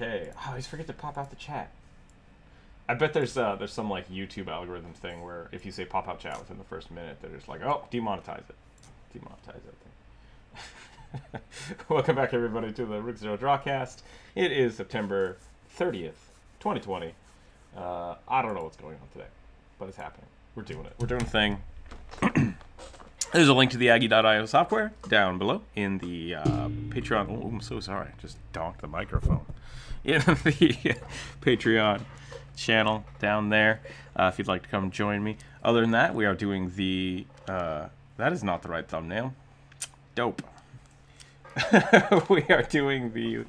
Okay. I always forget to pop out the chat. I bet there's some like YouTube algorithm thing where if you say pop out chat within the first minute, they're just like, oh, demonetize it. Demonetize that thing. Welcome back, everybody, to the Rookzer0 Drawcast. It is September 30th, 2020. I don't know what's going on today, but it's happening. We're doing it. We're doing a thing. There's a link to the Aggie.io software down below in the Patreon. Oh, I'm so sorry. Just donked the microphone. In the Patreon channel down there, if you'd like to come join me. Other than that, we are doing the... that is not the right thumbnail. Dope. We are doing the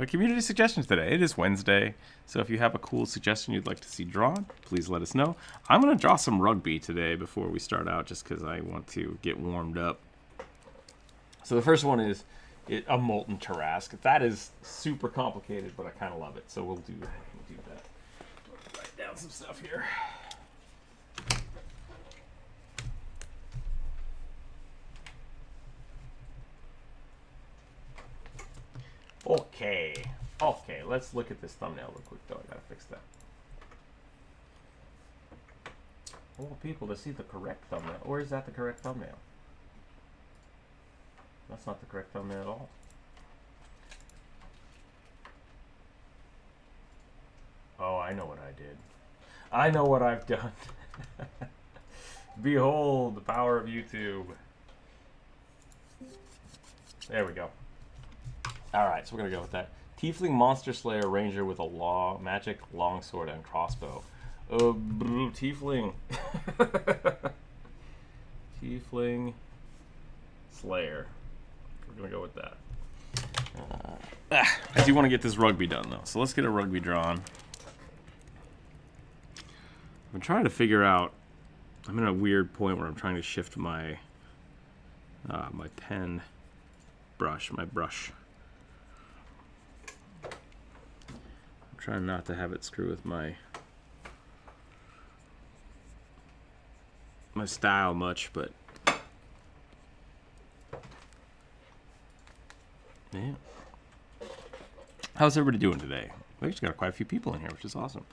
community suggestions today. It is Wednesday, so if you have a cool suggestion you'd like to see drawn, please let us know. I'm going to draw some rugby today before we start out, just because I want to get warmed up. So the first one is a molten Tarrasque. That is super complicated, but I kind of love it, so we'll do that. Write down some stuff here. Okay, let's look at this thumbnail real quick, though. I gotta fix that. I want people to see the correct thumbnail. Or is that the correct thumbnail? That's not the correct thumbnail at all. Oh, I know what I did. I know what I've done. Behold the power of YouTube. There we go. Alright, so we're going to go with that. Tiefling Monster Slayer Ranger with a magic longsword and crossbow. Tiefling. Tiefling Slayer. We're going to go with that. I do want to get this rugby done, though. So let's get a rugby drawn. I'm trying to figure out... I'm in a weird point where I'm trying to shift my my pen brush, my brush. Trying not to have it screw with my style much, but yeah. How's everybody doing today? We actually got quite a few people in here, which is awesome.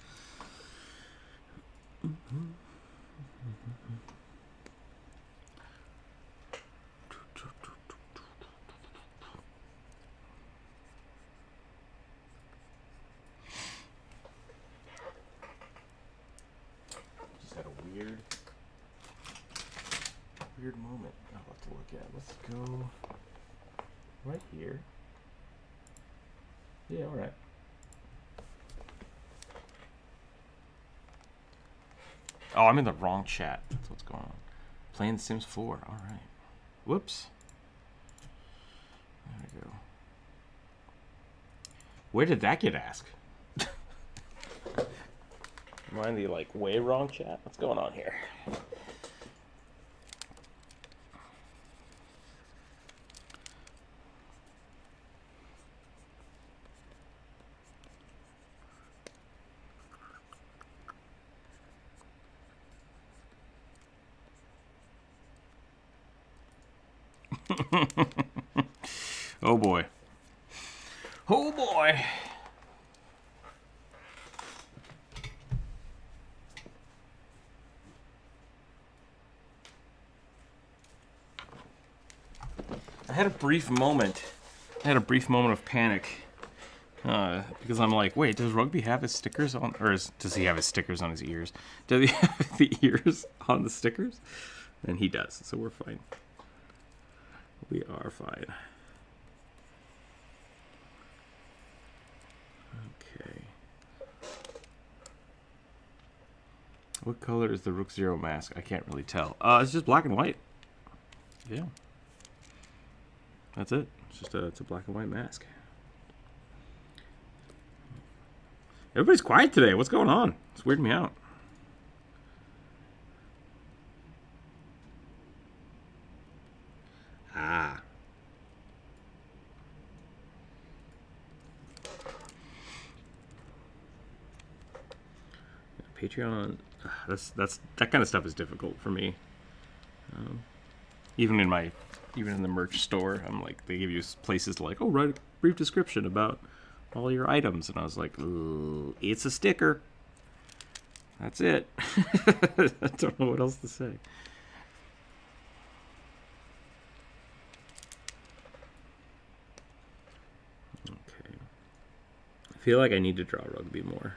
Weird moment I'll have to look at. Let's go right here. Yeah, alright. Oh, I'm in the wrong chat. That's what's going on. Playing Sims 4. Alright. Whoops. There we go. Where did that get asked? Am I in the, like, way wrong chat? What's going on here? Oh boy. Oh boy. I had a brief moment of panic. Because I'm like, wait, does Rugby have his stickers on, or does he have his stickers on his ears? Does he have the ears on the stickers? And he does, so we're fine. We are fine. Okay. What color is the Rookzer0 mask? I can't really tell. It's just black and white. Yeah. That's it. It's a black and white mask. Everybody's quiet today. What's going on? It's weirding me out. Ah. Patreon. That kind of stuff is difficult for me. Even in the merch store, I'm like, they give you places to like, oh, write a brief description about all your items. And I was like, ooh, it's a sticker. That's it. I don't know what else to say. Okay. I feel like I need to draw rugby more.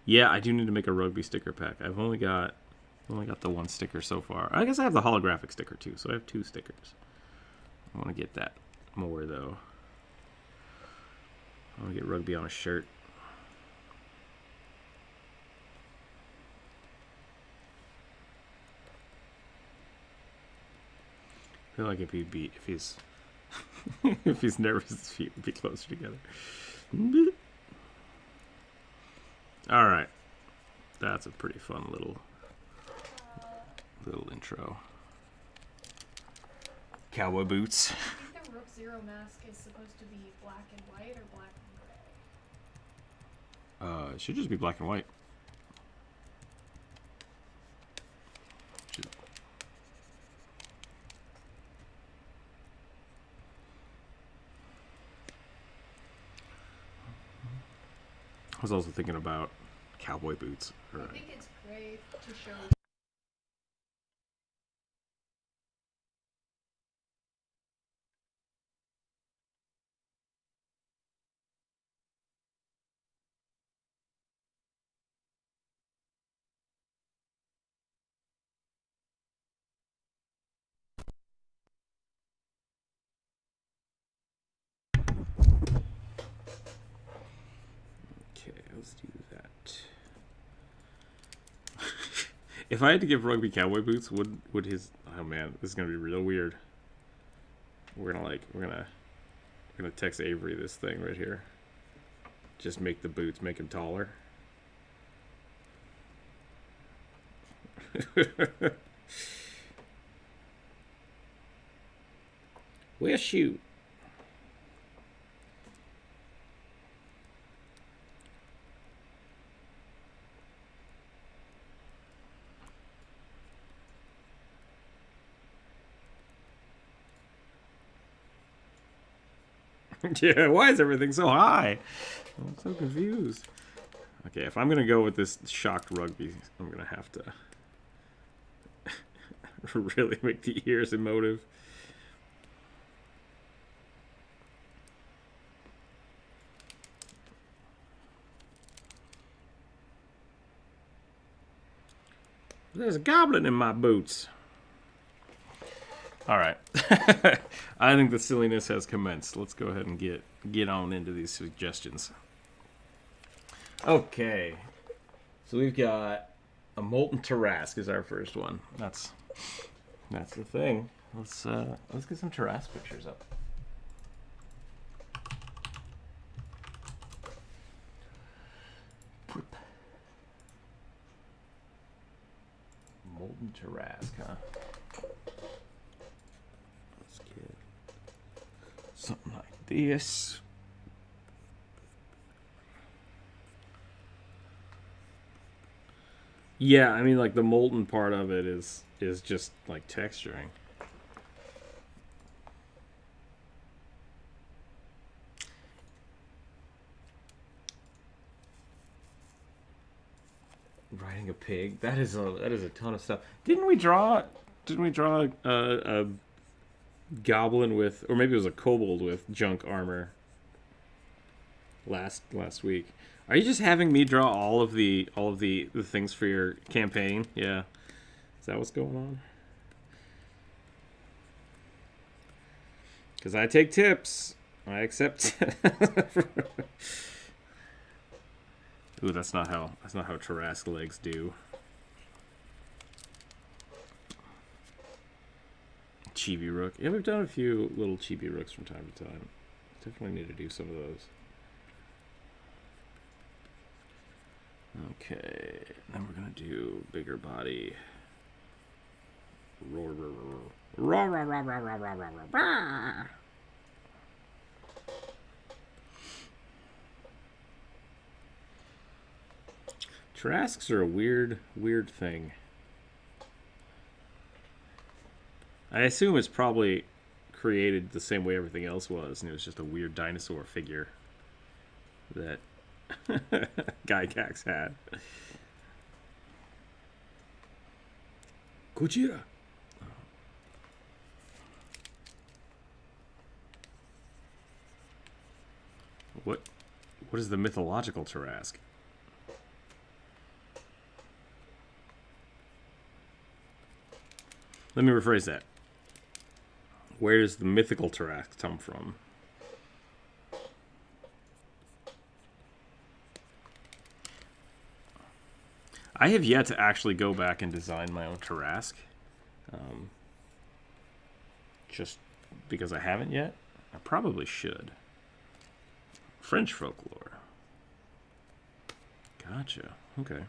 Yeah, I do need to make a rugby sticker pack. I've only got the one sticker so far. I guess I have the holographic sticker too, so I have 2 stickers. I want to get that more though. I want to get rugby on a shirt. I feel like if he's if he's nervous, his feet would be closer together. All right, that's a pretty fun little intro. Cowboy boots. I think the Rookzer0 mask is supposed to be black and white or black and gray. It should just be black and white. I was also thinking about cowboy boots. I think it's great to show. Okay, let's do that. If I had to give Rugby cowboy boots, would his? Oh man, this is gonna be real weird. We're gonna text Avery this thing right here. Just make the boots, make him taller. We'll shoot. Yeah, why is everything so high? I'm so confused. Okay, if I'm gonna go with this shocked rugby, I'm gonna have to really make the ears emotive. There's a goblin in my boots. All right. I think the silliness has commenced. Let's go ahead and get on into these suggestions. Okay. So we've got a molten Tarrasque is our first one. That's the thing. Let's get some Tarrasque pictures up. Molten Tarrasque, huh? Let's get something like this. Yeah, I mean, like the molten part of it is just like texturing. Riding a pig. That is a ton of stuff. Didn't we draw a goblin with, or maybe it was a kobold with junk armor last week? Are you just having me draw all of the things for your campaign? Yeah. Is that what's going on? Because I take tips. I accept. Ooh, that's not how Tarrasque legs do. Chibi Rook. Yeah, we've done a few little Chibi Rooks from time to time. Definitely need to do some of those. Okay, then we're gonna do bigger body. Roar, roar, roar, roar, roar, roar, roar, roar, roar, roar. Tarrasques are a weird thing. I assume it's probably created the same way everything else was, and it was just a weird dinosaur figure that Gygax had. Gojira. What is the mythological Tarask? Let me rephrase that. Where does the mythical Tarask come from? I have yet to actually go back and design my own Tarask. Just because I haven't yet. I probably should. French folklore. Gotcha. Okay.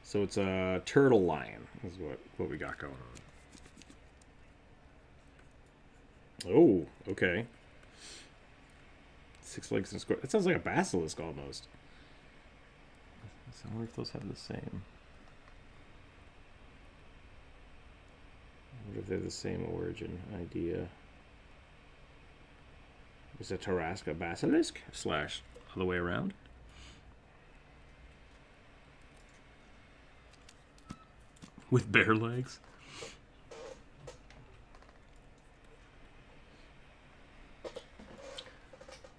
So it's a turtle lion is what we got going on. Oh, okay. 6 legs and square. That sounds like a basilisk almost. I wonder if those have the same. I wonder if they're the same origin idea. Is a Tarask a basilisk? / other way around? With bare legs?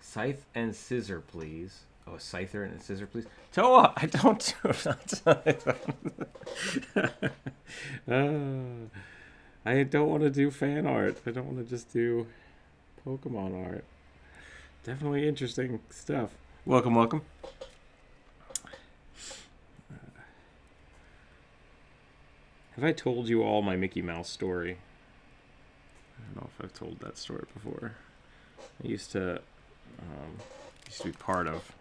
Scythe and scissor, please. Oh, a scyther and a scissor, please. Toa, I don't do I don't want to do fan art. I don't want to just do Pokemon art. Definitely interesting stuff. Welcome, welcome. Have I told you all my Mickey Mouse story? I don't know if I've told that story before. I used to be part of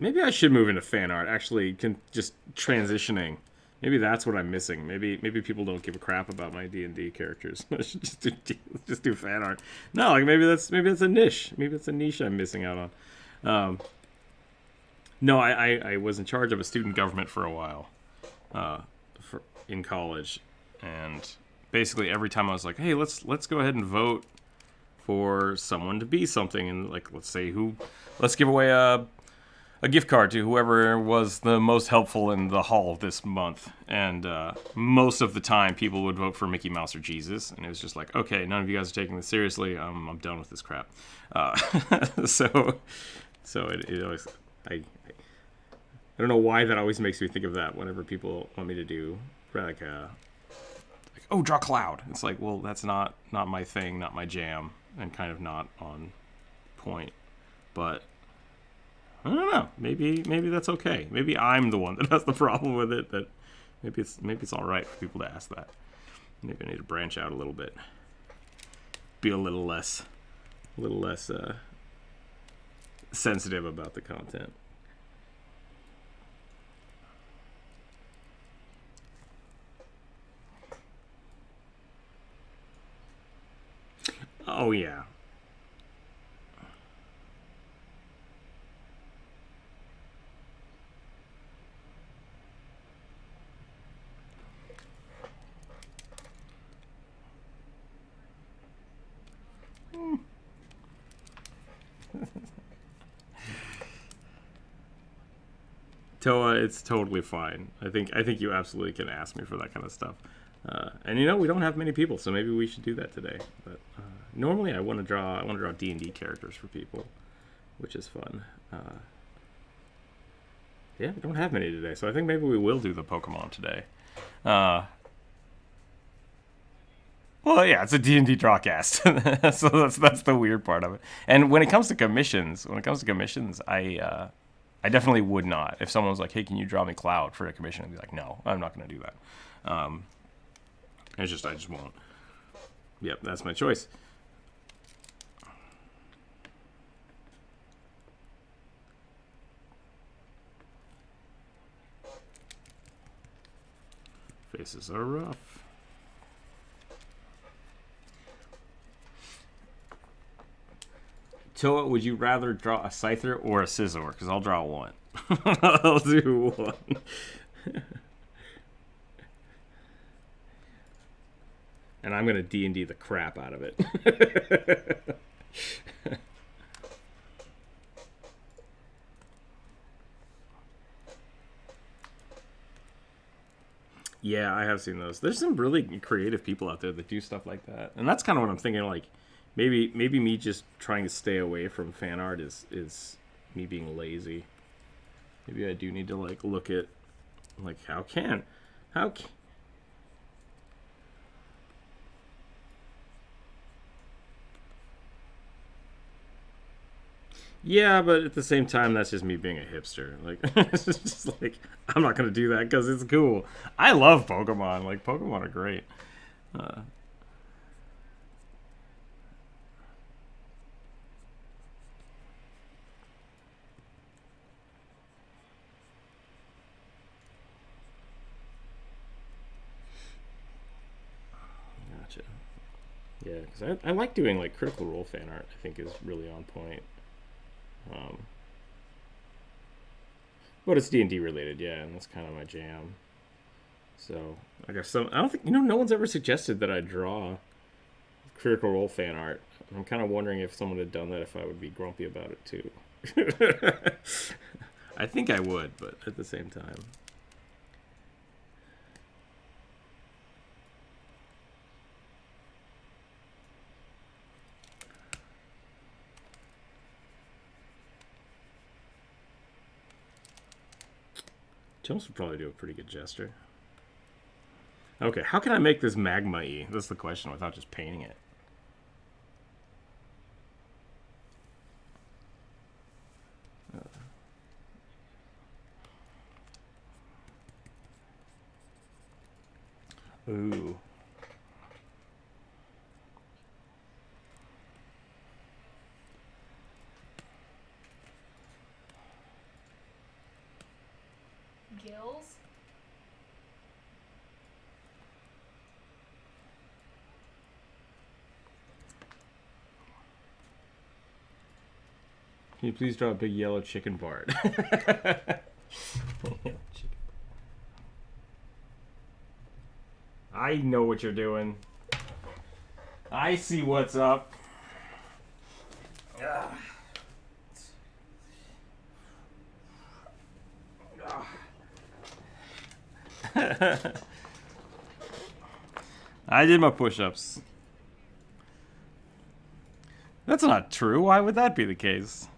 maybe I should move into fan art. Actually, just transitioning. Maybe that's what I'm missing. Maybe people don't give a crap about my D&D characters. I should just do fan art. No, like maybe that's a niche. Maybe it's a niche I'm missing out on. No, I was in charge of a student government for a while, in college, and basically every time I was like, hey, let's go ahead and vote for someone to be something, and like let's give away a gift card to whoever was the most helpful in the hall this month, and most of the time people would vote for Mickey Mouse or Jesus, and it was just like, okay, none of you guys are taking this seriously. I'm done with this crap. So it always I don't know why that always makes me think of that whenever people want me to do like draw cloud. It's like, well, that's not my thing, not my jam, and kind of not on point. But I don't know. Maybe that's okay. Maybe I'm the one that has the problem with it. That maybe it's all right for people to ask that. Maybe I need to branch out a little bit. Be a little less sensitive about the content. Oh yeah. Toa, it's totally fine. I think you absolutely can ask me for that kind of stuff. And we don't have many people, so maybe we should do that today. But normally I want to draw D&D characters for people, which is fun. Yeah, we don't have many today, so I think maybe we will do the Pokemon today. Well, yeah, it's a D&D Drawcast, so that's the weird part of it. And when it comes to commissions, I definitely would not. If someone was like, "Hey, can you draw me Cloud for a commission?" I'd be like, "No, I'm not going to do that." I just won't. Yep, that's my choice. Faces are rough. Toa, would you rather draw a Scyther or a Scizor? Because I'll draw one. I'll do one. And I'm going to D&D the crap out of it. Yeah, I have seen those. There's some really creative people out there that do stuff like that. And that's kind of what I'm thinking, like, maybe me just trying to stay away from fan art is me being lazy. Maybe I do need to, like, look at, like, how can... Yeah, but at the same time, that's just me being a hipster. Like, it's just like, I'm not going to do that because it's cool. I love Pokemon. Like, Pokemon are great. Gotcha. Yeah, because I like doing, like, Critical Role fan art, I think is really on point. But it's D&D related, yeah, and that's kind of my jam. So I guess I don't think no one's ever suggested that I draw Critical Role fan art. I'm kind of wondering if someone had done that, if I would be grumpy about it too. I think I would, but at the same time. Jones would probably do a pretty good jester. Okay, how can I make this magma-y? That's the question, without just painting it. Ooh. Gills? Can you please draw a big yellow chicken Bard? I know what you're doing. I see what's up. I did my push-ups. That's not true. Why would that be the case?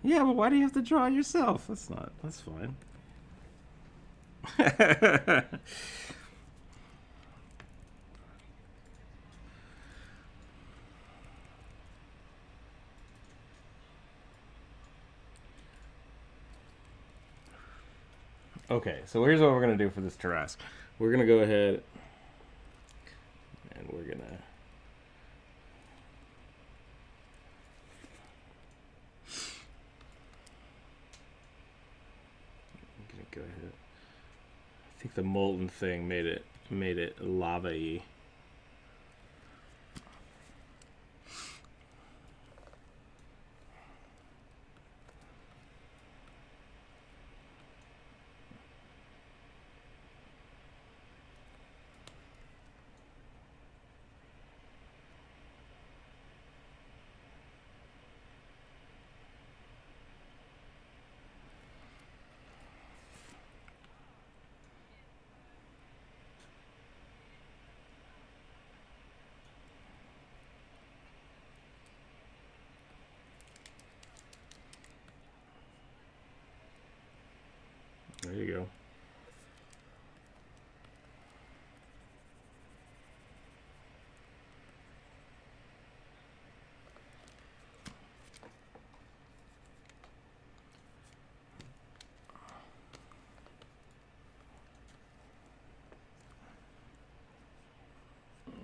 Yeah, but why do you have to draw it yourself? That's fine. Okay, so here's what we're going to do for this Tarrasque. We're going to go ahead and we're going to go ahead. I think the molten thing made it lava-y. There you go.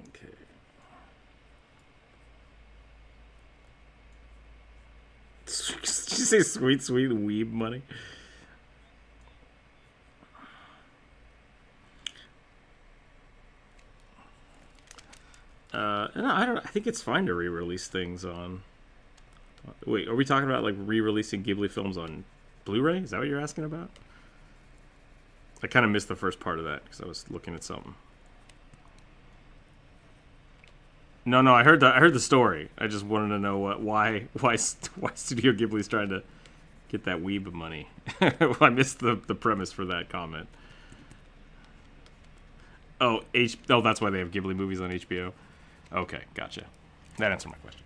Okay. Did you say sweet, sweet weeb money? No, I don't. I think it's fine to re-release things on... Wait, are we talking about like re-releasing Ghibli films on Blu-ray? Is that what you're asking about? I kind of missed the first part of that because I was looking at something. No, I heard the story. I just wanted to know why Studio Ghibli's trying to get that weeb money. I missed the premise for that comment. Oh, that's why they have Ghibli movies on HBO. Okay, gotcha. That answered my question.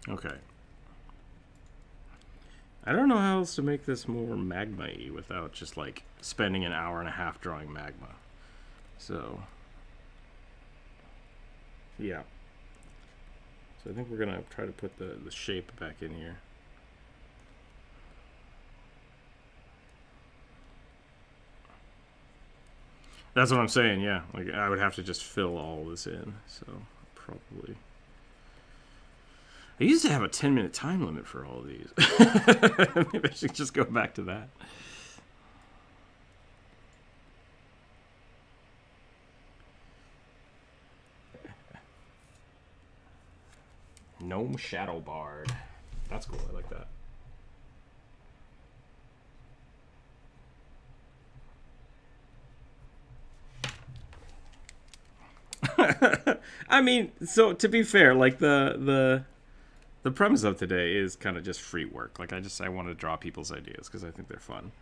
Okay. I don't know how else to make this more magma-y without just like spending an hour and a half drawing magma. So, yeah. So I think we're gonna try to put the shape back in here. That's what I'm saying, yeah. Like I would have to just fill all this in, so probably. I used to have a 10-minute time limit for all of these. Maybe I should just go back to that. Gnome Shadow Bard. That's cool, I like that. I mean, so to be fair, like the premise of today is kind of just free work. Like I want to draw people's ideas because I think they're fun.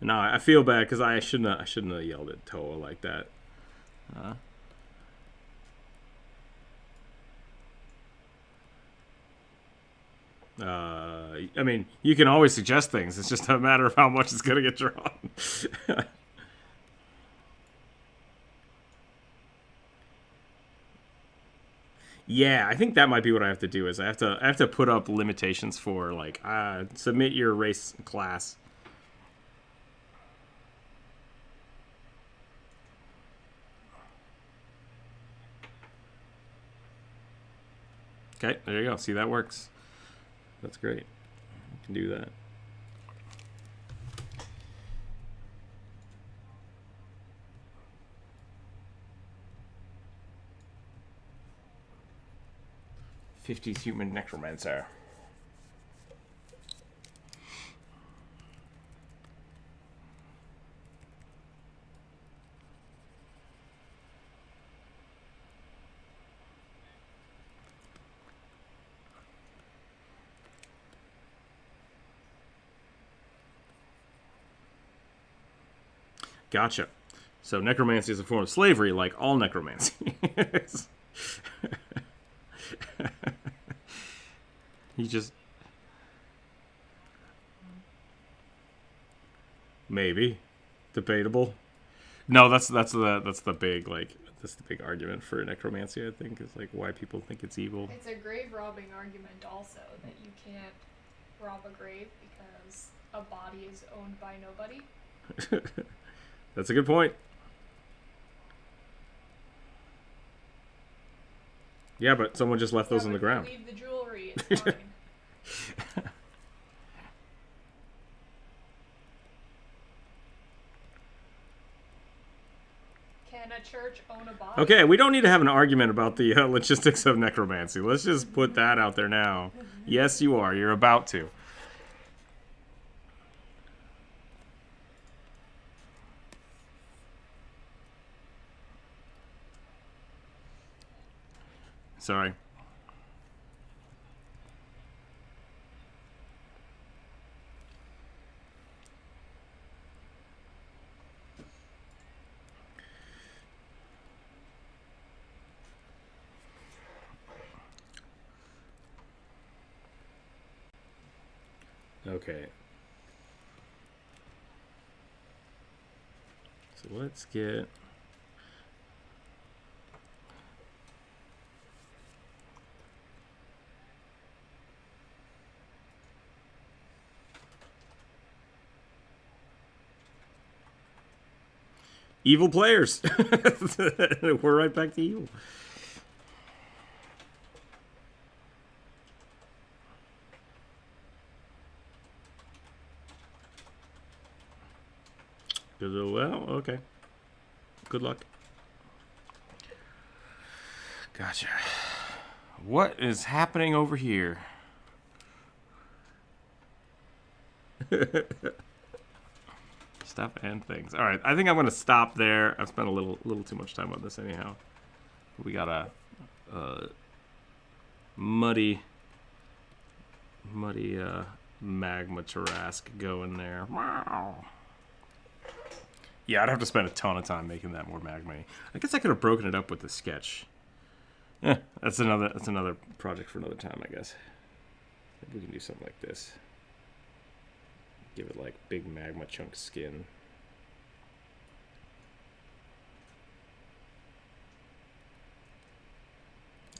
No, I feel bad because I shouldn't have yelled at Toa like that. I mean, you can always suggest things. It's just a matter of how much it's gonna get drawn. Yeah, I think that might be what I have to do. Is I have to put up limitations for like submit your race class. Okay, there you go. See, that works. That's great. You can do that. '50s human necromancer. Gotcha. So necromancy is a form of slavery, like all necromancy. You just maybe debatable. No, that's the big that's the big argument for necromancy. I think is like why people think it's evil. It's a grave robbing argument also that you can't rob a grave because a body is owned by nobody. That's a good point. Yeah, but someone just left those on the ground. Leave the jewelry. It's fine. Can a church own a body? Okay, we don't need to have an argument about the logistics of necromancy. Let's just put that out there now. Yes, you are. You're about to. Sorry. Okay. So let's get... evil players. We're right back to evil. Well, okay. Good luck. Gotcha. What is happening over here? Stuff and things. All right, I think I'm going to stop there. I've spent a little too much time on this anyhow. We got a muddy magma Tarask going there. Wow. Yeah, I'd have to spend a ton of time making that more magma. I guess I could have broken it up with the sketch. Yeah, that's another project for another time, I guess. Maybe we can do something like this. Give it like big magma chunk skin.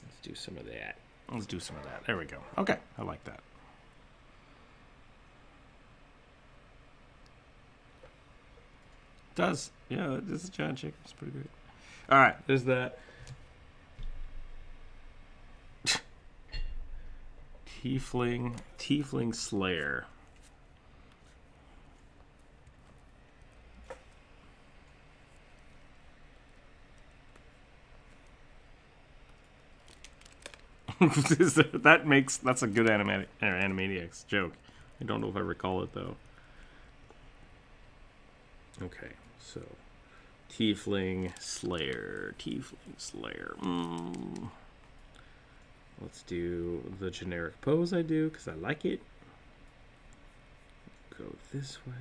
Let's do some of that. Let's do some of that. There we go. Okay, I like that. It does. Yeah, this is a giant chicken. It's pretty great. All right, there's that. Tiefling Slayer. That's a good Animaniacs joke. I don't know if I recall it though. Okay, so Tiefling Slayer. Let's do the generic pose I do because I like it. Go this way.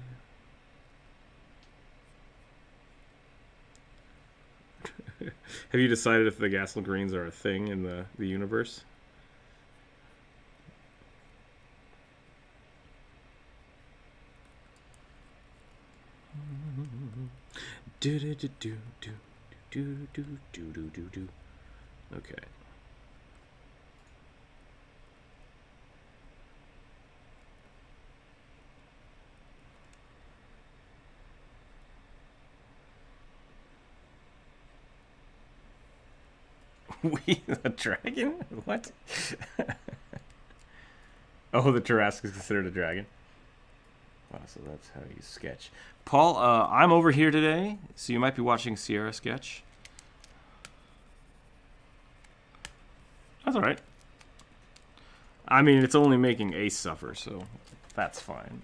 Have you decided if the Gassel Greens are a thing in the universe? Okay. We the dragon? What? Oh, the Tarask is considered a dragon. Wow, so that's how you sketch. Paul, I'm over here today, so you might be watching Sierra sketch. That's all right. I mean, it's only making Ace suffer, so that's fine.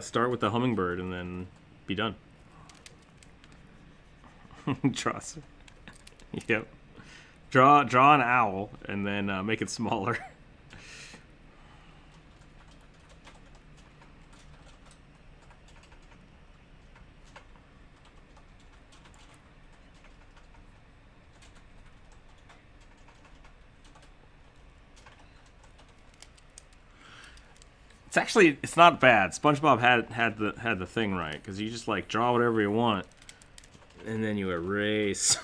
Start with the hummingbird and then be done. Trust. Yep. Draw an owl and then make it smaller. It's not bad. SpongeBob had the thing right because you just like draw whatever you want, and then you erase,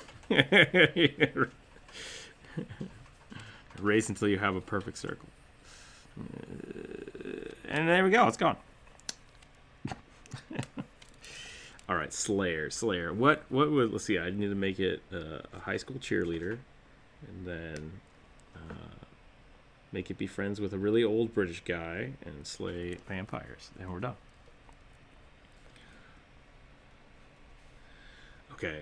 erase until you have a perfect circle, and there we go. It's gone. All right, Slayer. What would let's see? I need to make it a high school cheerleader, and then. Make it be friends with a really old British guy and slay vampires. And we're done. Okay.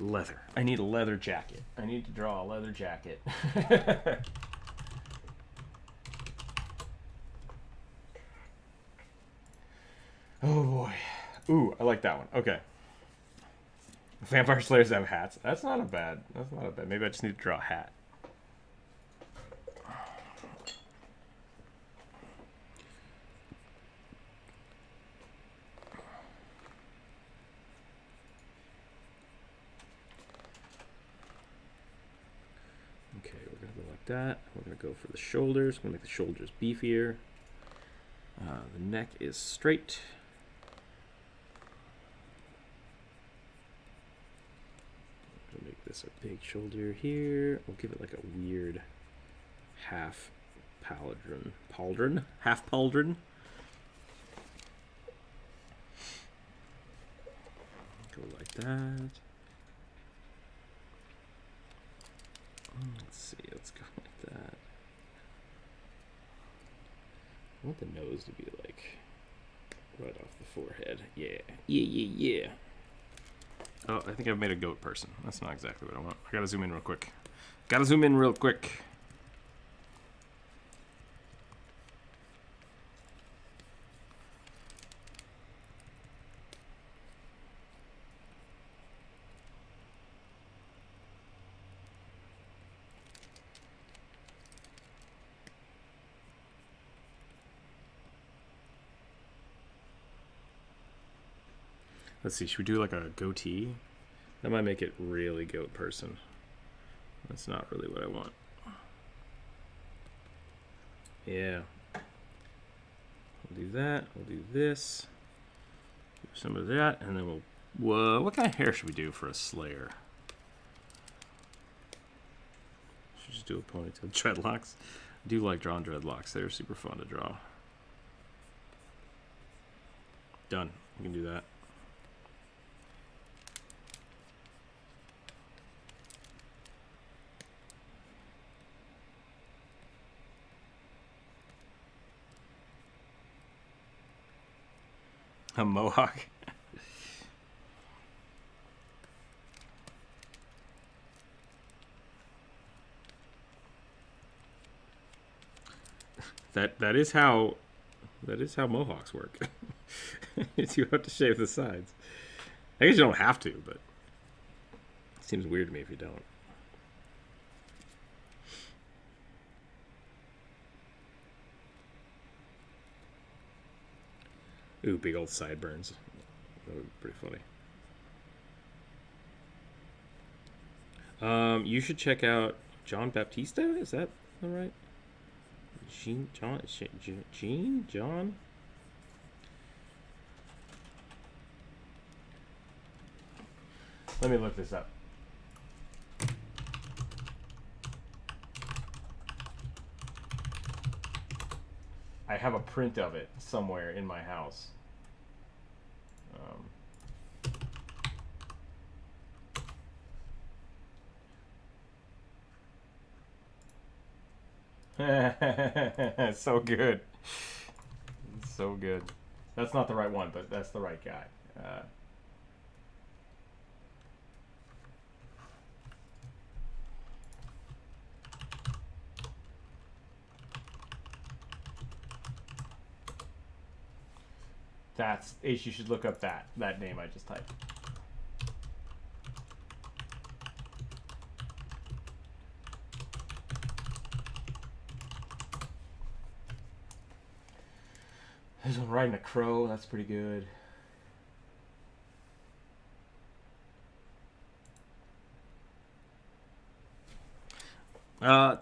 Leather. I need a leather jacket. I need to draw a leather jacket. Oh boy. Ooh, I like that one. Okay. Vampire Slayers have hats. That's not a bad. Maybe I just need to draw a hat. That. We're going to go for the shoulders. We're going to make the shoulders beefier. The neck is straight. I'm going to make this a big shoulder here. We'll give it like a weird half pauldron. Half pauldron. Go like that. the nose to be like right off the forehead. Yeah. Oh, I think I've made a goat person. That's not exactly what I want. I gotta zoom in real quick. Let's see, should we do like a goatee? That might make it really goat person. That's not really what I want. Yeah. We'll do that. We'll do this. Do some of that, and then we'll... Whoa, what kind of hair should we do for a Slayer? Should just do a ponytail. Dreadlocks. I do like drawing dreadlocks. They're super fun to draw. Done. We can do that. A mohawk. That is how mohawks work. You have to shave the sides. I guess you don't have to, but it seems weird to me if you don't. Ooh, big old sideburns. That would be pretty funny. You should check out John Baptista. Is that all right? John? Let me look this up. I have a print of it somewhere in my house. So good. So good. That's not the right one, but that's the right guy. That's Ace. You should look up that name I just typed. There's one riding a crow. That's pretty good.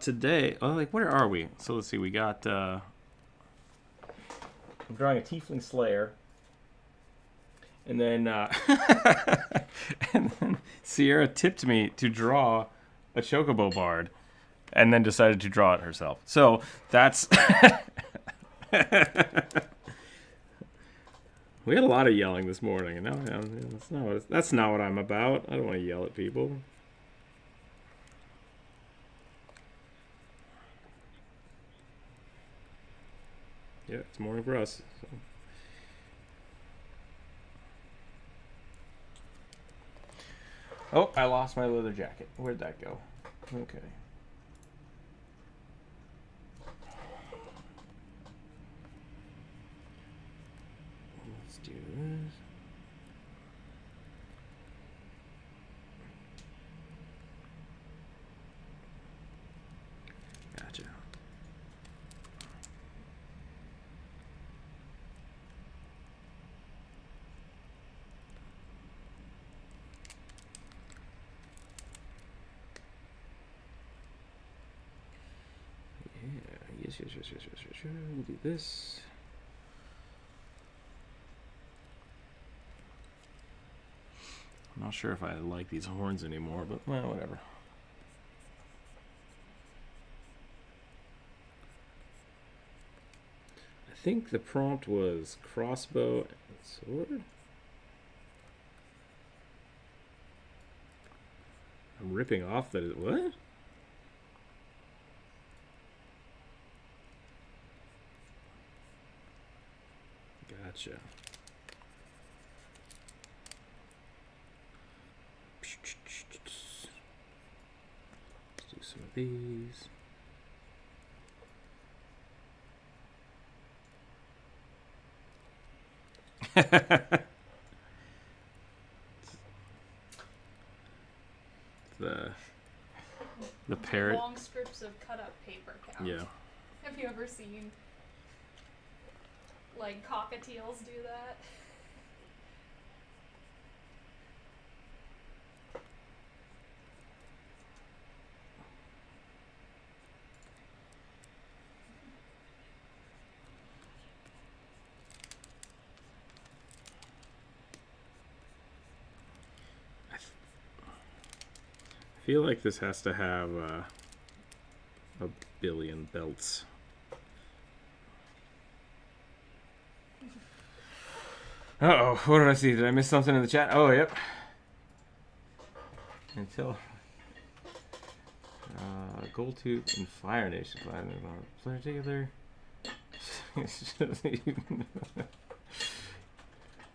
Today, oh, like, where are we? So let's see. We got. I'm drawing a Tiefling Slayer. And then, and then Sierra tipped me to draw a Chocobo Bard, and then decided to draw it herself. So that's we had a lot of yelling this morning, and now that's not what I'm about. I don't want to yell at people. Yeah, it's morning for us. So. Oh, I lost my leather jacket. Where'd that go? Okay. Let's do this. Gotcha. Yes. We'll do this. I'm not sure if I like these horns anymore, but well, whatever. I think the prompt was crossbow and sword. I'm ripping off the what? Gotcha. Let's do some of these. the parrot. Long strips of cut up paper count. Yeah. Have you ever seen like cockatiels do that? I feel like this has to have a billion belts. Uh-oh, what did I see? Did I miss something in the chat? Oh, yep. Until Gold Tooth and Fire Nation particular.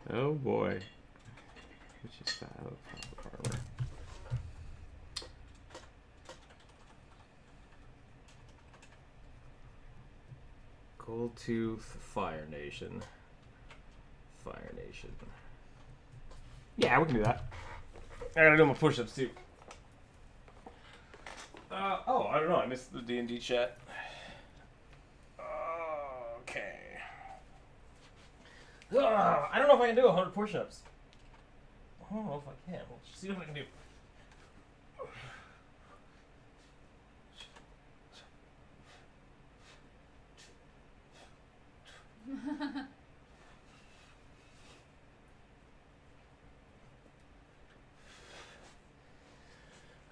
Oh boy. Which is style of armor. Gold Tooth, Fire Nation. Fire Nation. Yeah, we can do that. I gotta do my push-ups too. Oh, I don't know. I missed the D&D chat. Okay. I don't know if I can do 100 push-ups. I don't know if I can. We'll see what I can do.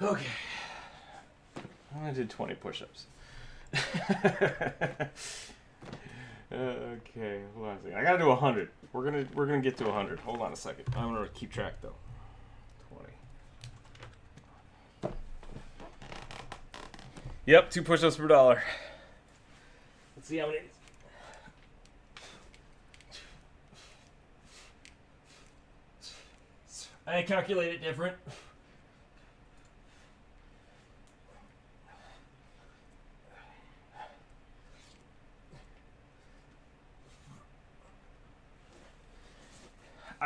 Okay. I did 20 push-ups. Okay, hold on a second. I gotta do 100. We're gonna get to 100. Hold on a second. I'm gonna keep track though. 20. Yep, 2 push-ups per dollar. Let's see how many. I calculate it different.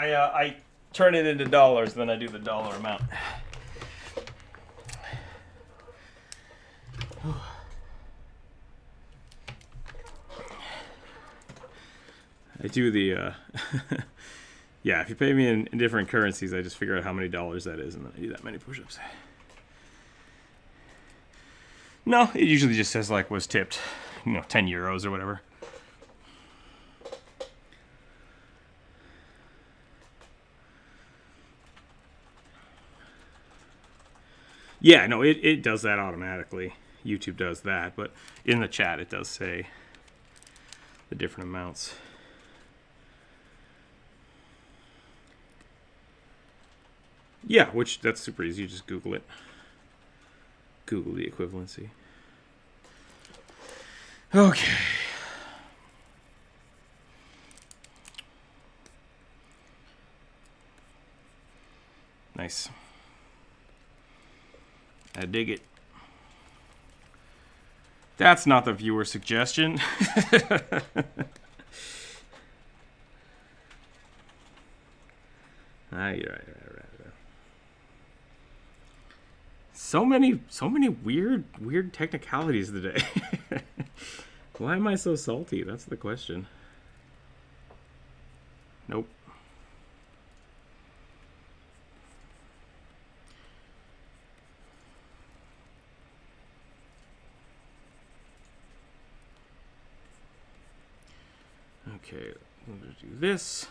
I turn it into dollars, then I do the dollar amount. I do the yeah, if you pay me in different currencies, I just figure out how many dollars that is, and then I do that many push-ups. No, it usually just says like was tipped, 10 euros or whatever. Yeah, no, it does that automatically. YouTube does that, but in the chat it does say the different amounts. Yeah, which that's super easy. You just Google it. Google the equivalency. Okay. Nice. I dig it. That's not the viewer suggestion. Right. So many weird technicalities today. Why am I so salty? That's the question. Nope. Okay, I'm going to do this.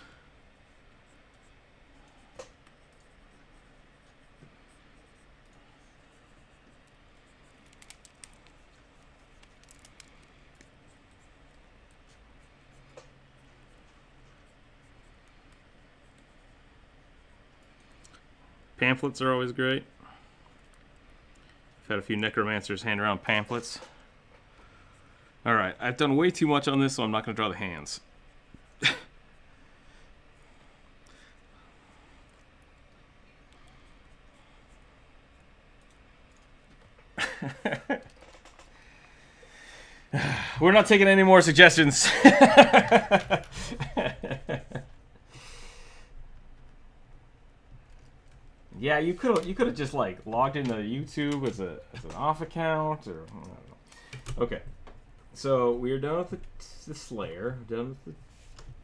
Pamphlets are always great. I've had a few necromancers hand around pamphlets. Alright, I've done way too much on this, so I'm not going to draw the hands. We're not taking any more suggestions. Yeah, you could have just like logged into YouTube as an off account, or I don't know. Okay, so we're done with the Slayer, done with the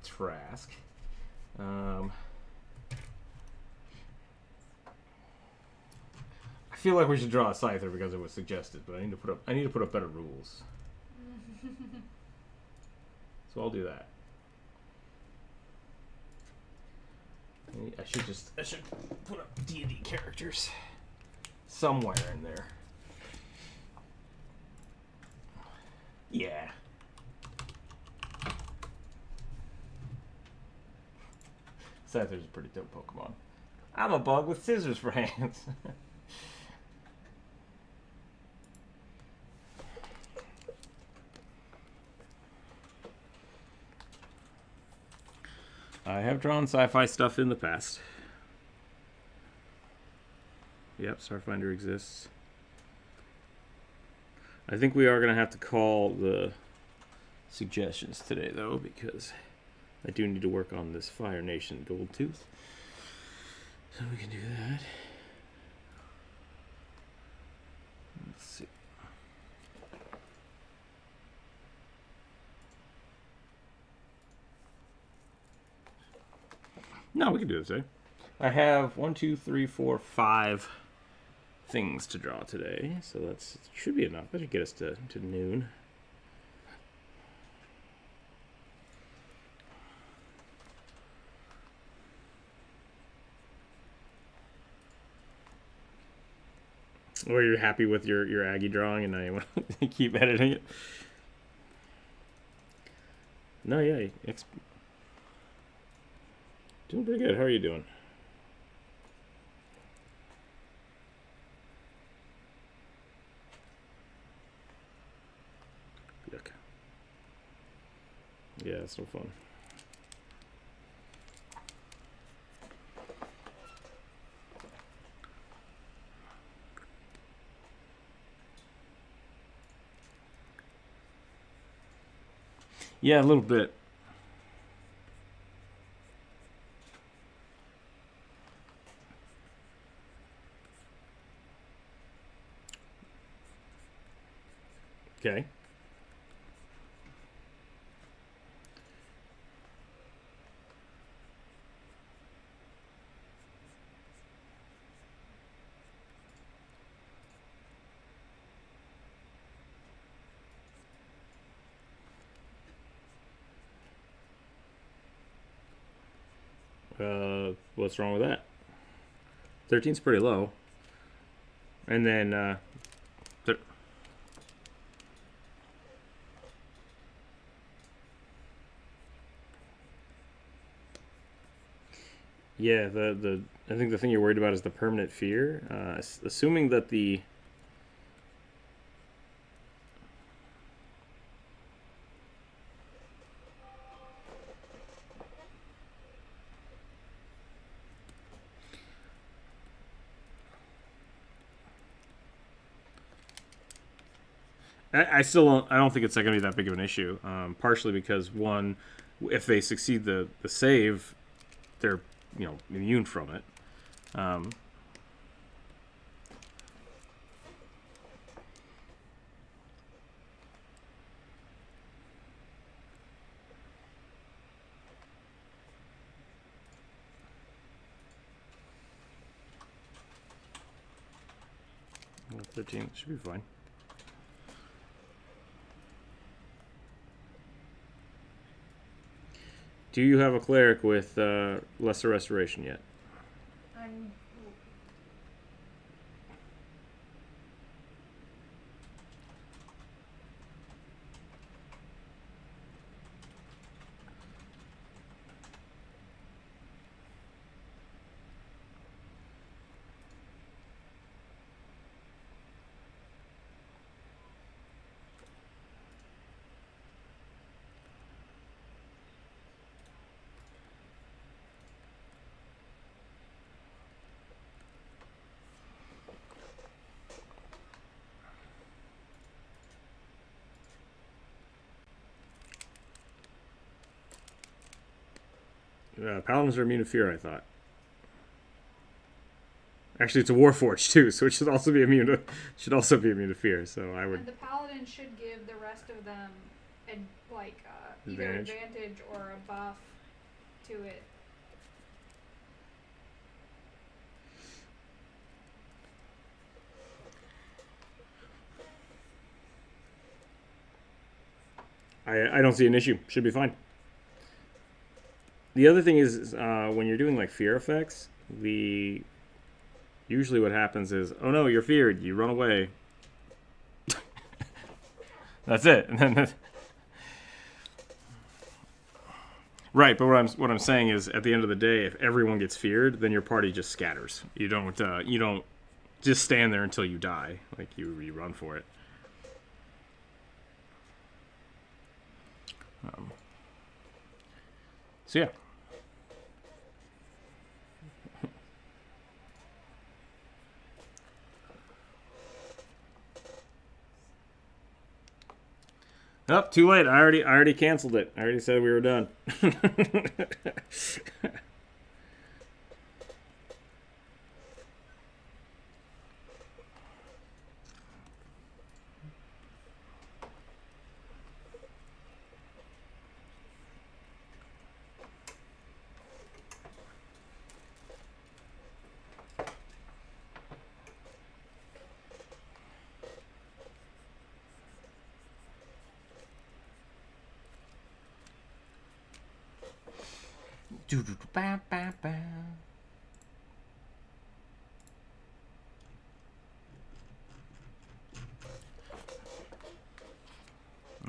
Trask. I feel like we should draw a Scyther because it was suggested, but I need to put up better rules. So I'll do that. I should put up D&D characters somewhere in there. Yeah. Scyther's a pretty dope Pokemon. I'm a bug with scissors for hands. I have drawn sci-fi stuff in the past. Yep, Starfinder exists. I think we are going to have to call the suggestions today, though, because I do need to work on this Fire Nation Gold Tooth. So we can do that. Let's see. No, we can do this today. I have 1, 2, 3, 4, 5 things to draw today, so that should be enough. That should get us to noon. Or you're happy with your Aggie drawing and now you want to keep editing it? No, yeah. Doing pretty good. How are you doing? Yuck. Yeah, it's no fun. Yeah, a little bit. Okay. What's wrong with that? 13's pretty low. And then yeah, I think the thing you're worried about is the permanent fear. Assuming that the I don't think it's going to be that big of an issue. Partially because one, if they succeed the save, they're immune from it. Well, 13 should be fine. Do you have a cleric with lesser restoration yet? I'm. Paladins are immune to fear, I thought. Actually, it's a Warforged too, so it should also be immune to fear. So I would. And the paladin should give the rest of them either advantage or a buff to it. I don't see an issue. Should be fine. The other thing is when you're doing like fear effects, usually what happens is, oh no, you're feared. You run away. That's it. Right, but what I'm saying is, at the end of the day, if everyone gets feared, then your party just scatters. You don't just stand there until you die. Like you run for it. So yeah. Oh, too late. I already canceled it. I already said we were done.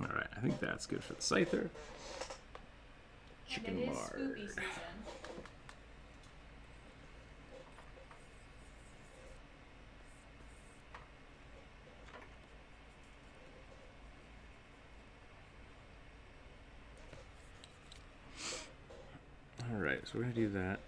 Alright, I think that's good for the Scyther. And it is spooky season. Alright, so we're going to do that.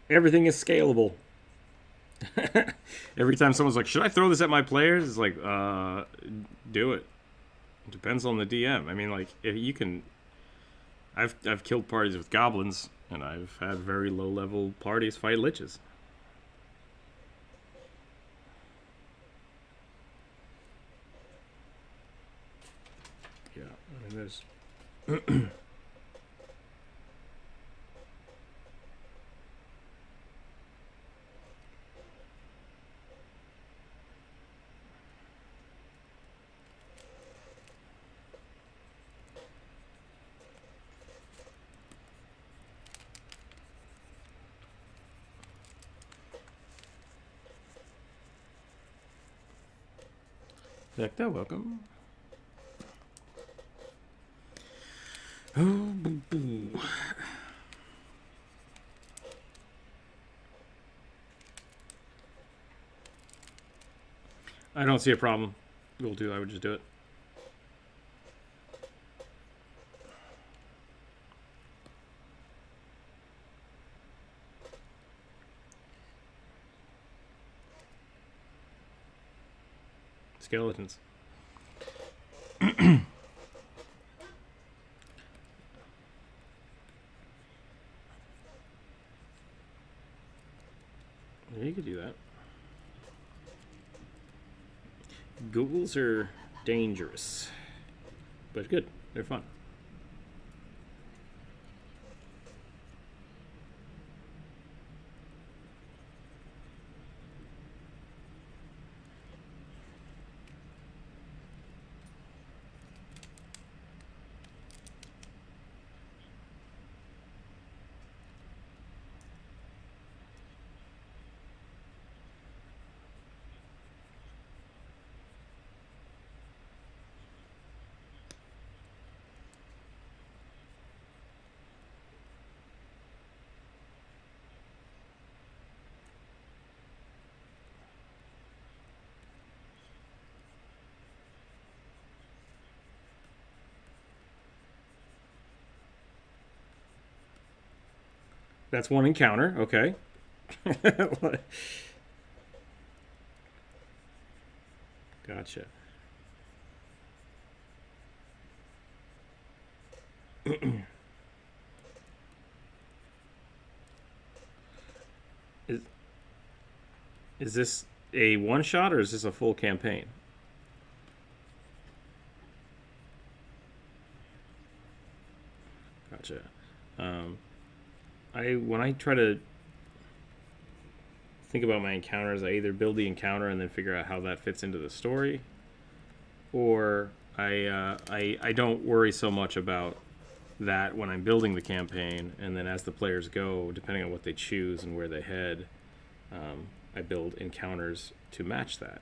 Everything is scalable. Every time someone's like, should I throw this at my players? It's like, do it. It depends on the DM. I mean, like, if you can... I've killed parties with goblins, and I've had very low-level parties fight liches. Yeah, I mean, there's... Sept, welcome. Oh, boo boo. I don't see a problem. We'll do. I would just do it. Skeletons. You could do that. Ghouls are dangerous, but good. They're fun. That's one encounter. Okay. Gotcha. is, is this a one shot or is this a full campaign? Gotcha. When I try to think about my encounters, I either build the encounter and then figure out how that fits into the story, or I don't worry so much about that when I'm building the campaign, and then as the players go, depending on what they choose and where they head, I build encounters to match that,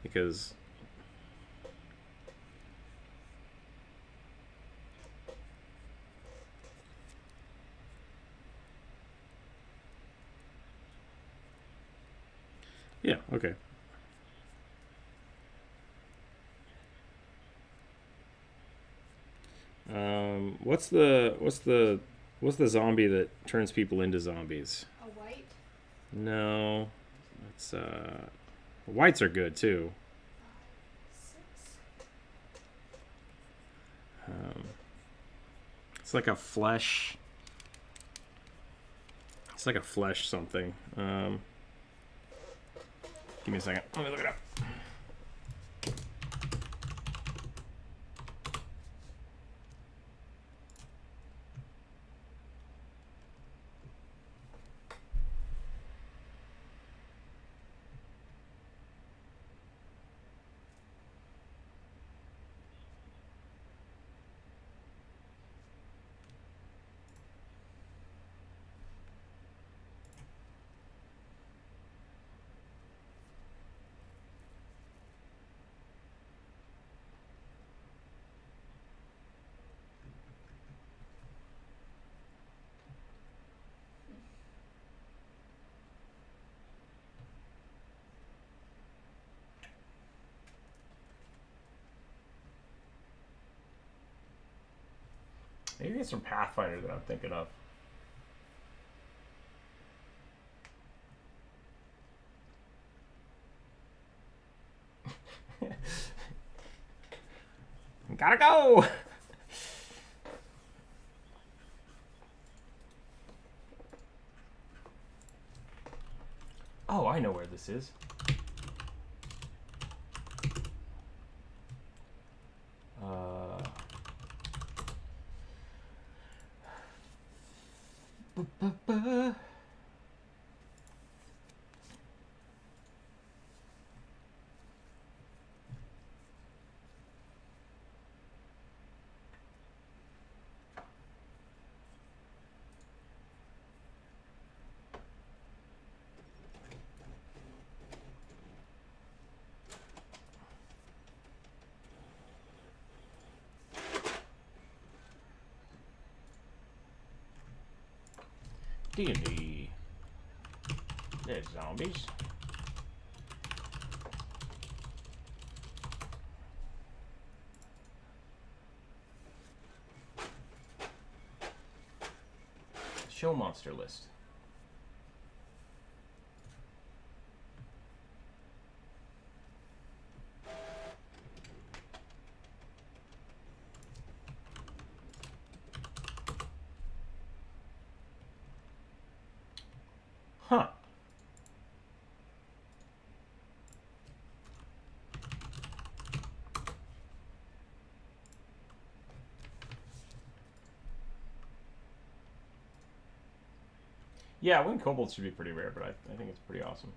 because yeah, okay. What's the zombie that turns people into zombies? A white? No, it's whites are good too. 6. It's like a flesh. It's like a flesh something. Give me a second. Let me look it up. Maybe it's from Pathfinder that I'm thinking of. Gotta go! Oh, I know where this is. D&D. There's zombies. Show monster list. Huh. Yeah, winged kobolds should be pretty rare, but I think it's pretty awesome.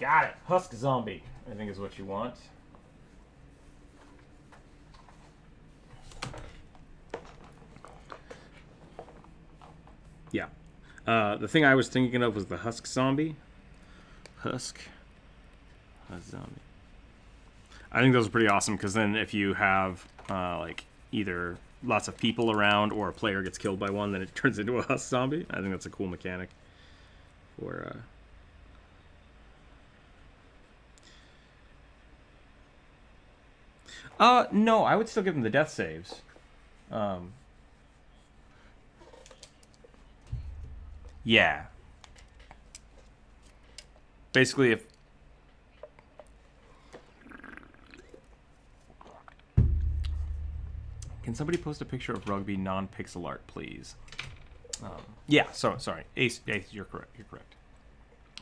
Got it. Husk zombie, I think is what you want. Yeah. The thing I was thinking of was the husk zombie. Husk zombie. I think those are pretty awesome because then if you have like either lots of people around or a player gets killed by one, then it turns into a husk zombie. I think that's a cool mechanic for No, I would still give them the death saves. Yeah. Basically, if... Can somebody post a picture of Rugby non-pixel art, please? Yeah, sorry. Ace, you're correct. You're correct.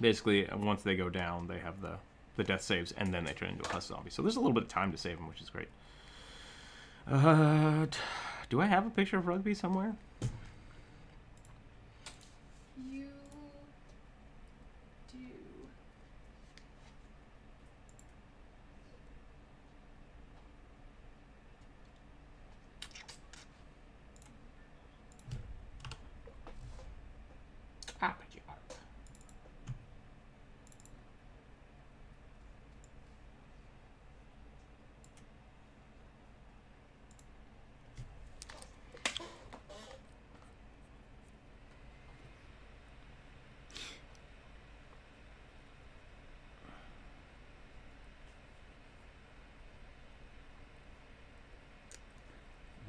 Basically, once they go down, they have the death saves, and then they turn into a husk zombie. So there's a little bit of time to save them, which is great. Do I have a picture of Rugby somewhere? You do.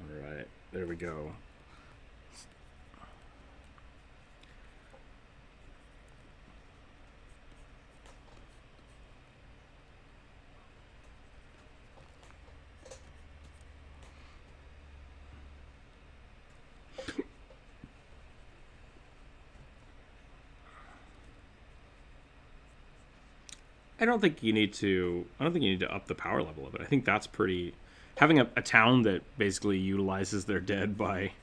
Alright, there we go. I don't think you need to up the power level of it. I think that's pretty... Having a town that basically utilizes their dead by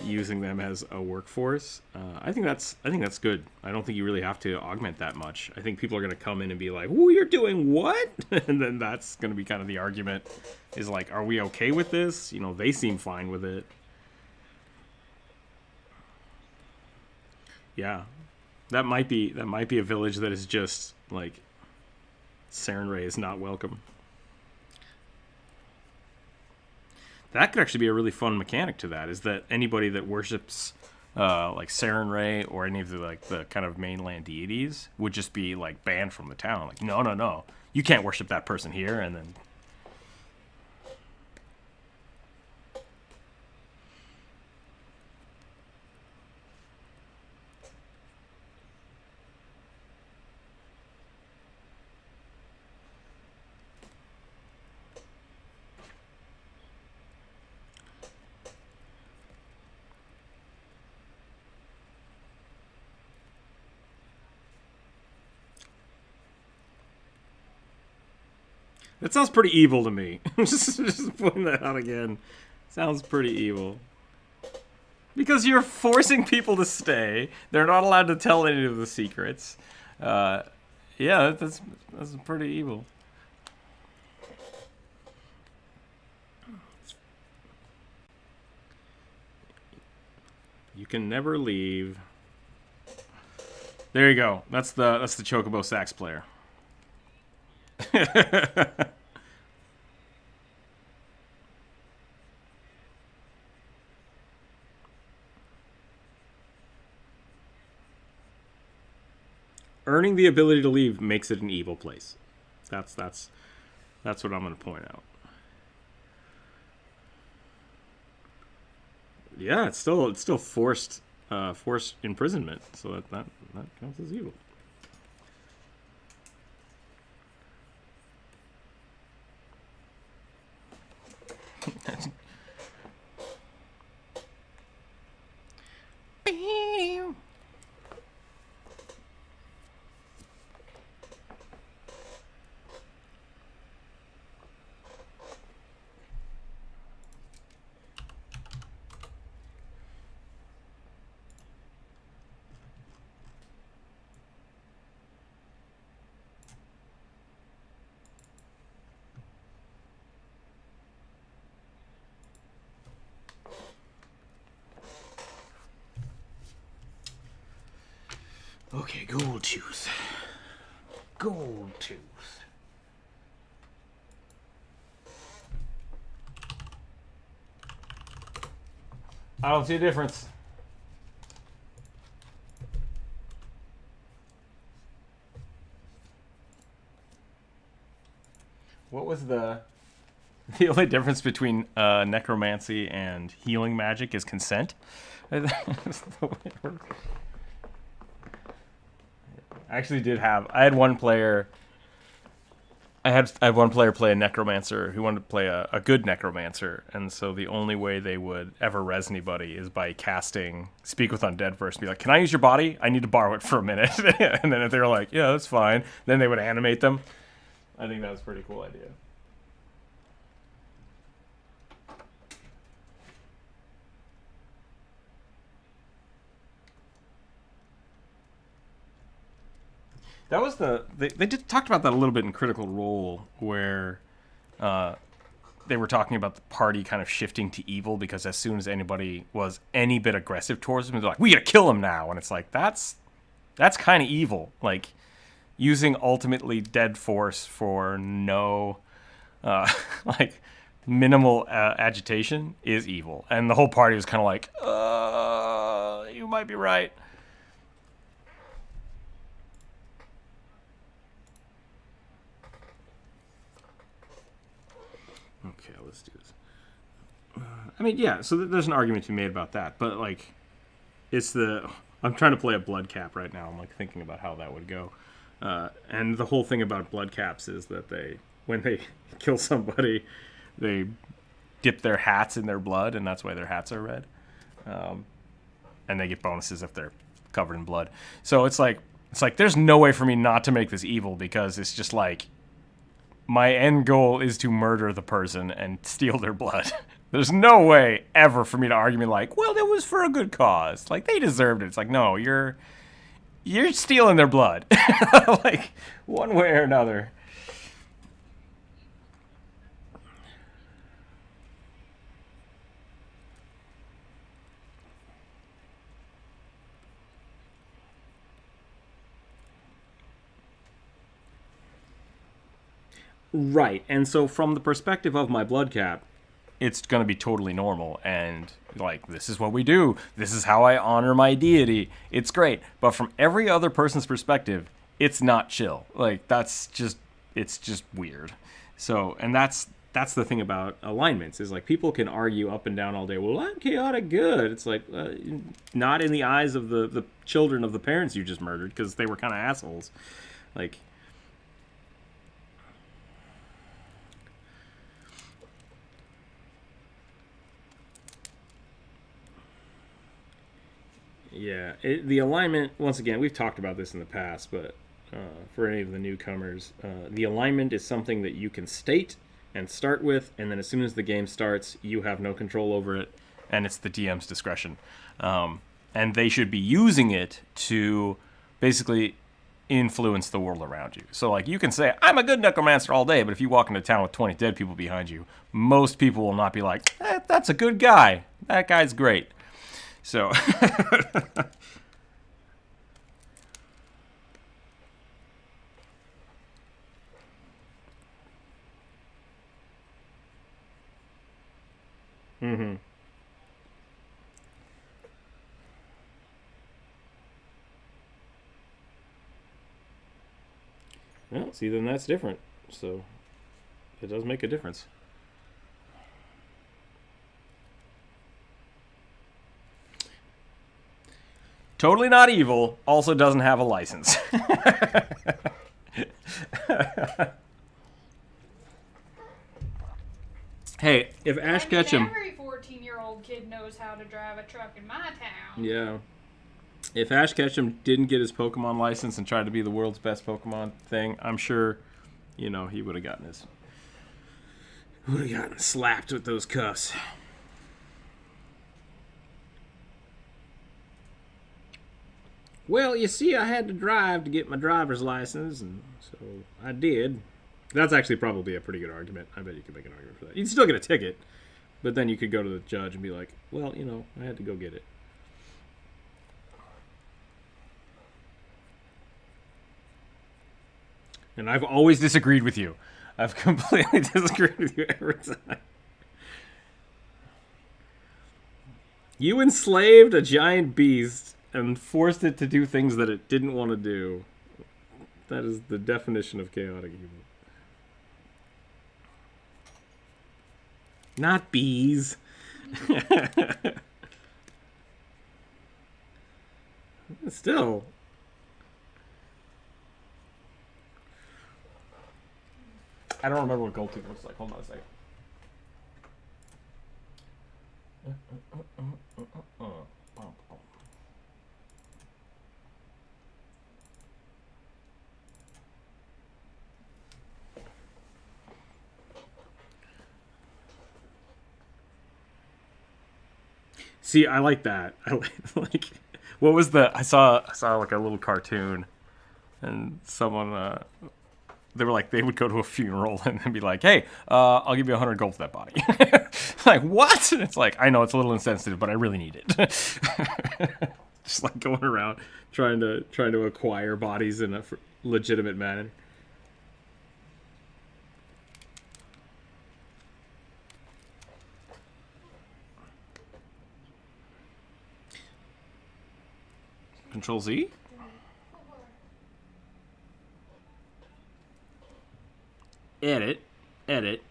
using them as a workforce, I think that's good. I don't think you really have to augment that much. I think people are going to come in and be like, "Ooh, you're doing what?" And then that's going to be kind of the argument, is like, "Are we okay with this?" You know, they seem fine with it. Yeah, that might be a village that is just like, Saren Ray is not welcome. That could actually be a really fun mechanic to that, is that anybody that worships like Saren Ray or any of the kind of mainland deities would just be like banned from the town. Like, no, you can't worship that person here. And then that sounds pretty evil to me. just pointing that out again. Sounds pretty evil. Because you're forcing people to stay. They're not allowed to tell any of the secrets. Yeah, that's pretty evil. You can never leave. There you go. That's the Chocobo sax player. Earning the ability to leave makes it an evil place. That's what I'm going to point out. Yeah, it's still forced imprisonment, so that counts as evil. Okay, gold tooth. Gold tooth. I don't see a difference. What was the The only difference between necromancy and healing magic is consent. That's the way it works. I actually did have. I had one player. I had one player play a necromancer who wanted to play a good necromancer, and so the only way they would ever res anybody is by casting Speak with Undead first. Be like, "Can I use your body? I need to borrow it for a minute." And then if they're like, "Yeah, that's fine," then they would animate them. I think that was a pretty cool idea. That was they did talked about that a little bit in Critical Role, where they were talking about the party kind of shifting to evil because as soon as anybody was any bit aggressive towards them, they're like, "We gotta kill him now," and it's like that's kind of evil. Like using ultimately dead force for no like minimal agitation is evil, and the whole party was kind of like, "You might be right." Okay, let's do this. I mean, yeah, so there's an argument to be made about that, but, like, I'm trying to play a blood cap right now. I'm, like, thinking about how that would go. And the whole thing about blood caps is that when they kill somebody, they dip their hats in their blood, and that's why their hats are red. And they get bonuses if they're covered in blood. So it's like, there's no way for me not to make this evil because it's just like, my end goal is to murder the person and steal their blood. There's no way ever for me to argue like, well, it was for a good cause. Like, they deserved it. It's like, no, you're stealing their blood. Like, one way or another. Right, and so from the perspective of my blood cap, it's going to be totally normal, and, like, this is what we do. This is how I honor my deity. It's great. But from every other person's perspective, it's not chill. Like, it's just weird. So, and that's the thing about alignments, is, like, people can argue up and down all day, well, I'm chaotic good. It's like, not in the eyes of the children of the parents you just murdered, because they were kind of assholes. Like... Yeah, the alignment, once again, we've talked about this in the past, but for any of the newcomers, the alignment is something that you can state and start with, and then as soon as the game starts, you have no control over it, and it's the DM's discretion. And they should be using it to basically influence the world around you. So, like, you can say, I'm a good necromancer all day, but if you walk into town with 20 dead people behind you, most people will not be like, that's a good guy. That guy's great. So, mm-hmm. Well, see, then that's different. So, it does make a difference. Totally not evil, also doesn't have a license. Hey, if Ash Ketchum... Every 14-year-old kid knows how to drive a truck in my town. Yeah. If Ash Ketchum didn't get his Pokemon license and tried to be the world's best Pokemon thing, I'm sure, he would have gotten slapped with those cuffs. Well, you see, I had to drive to get my driver's license, and so I did. That's actually probably a pretty good argument. I bet you could make an argument for that. You'd still get a ticket, but then you could go to the judge and be like, well, I had to go get it. And I've always disagreed with you. I've completely disagreed with you every time. You enslaved a giant beast and forced it to do things that it didn't want to do. That is the definition of chaotic evil. Not bees. Still. I don't remember what gold tooth looks like. Hold on a second. See, I like that. I like. What was the? I saw like a little cartoon, and someone they were like they would go to a funeral and then be like, "Hey, I'll give you 100 gold for that body." Like what? It's like I know it's a little insensitive, but I really need it. Just like going around trying to acquire bodies in a legitimate manner. Control Z? Edit. It's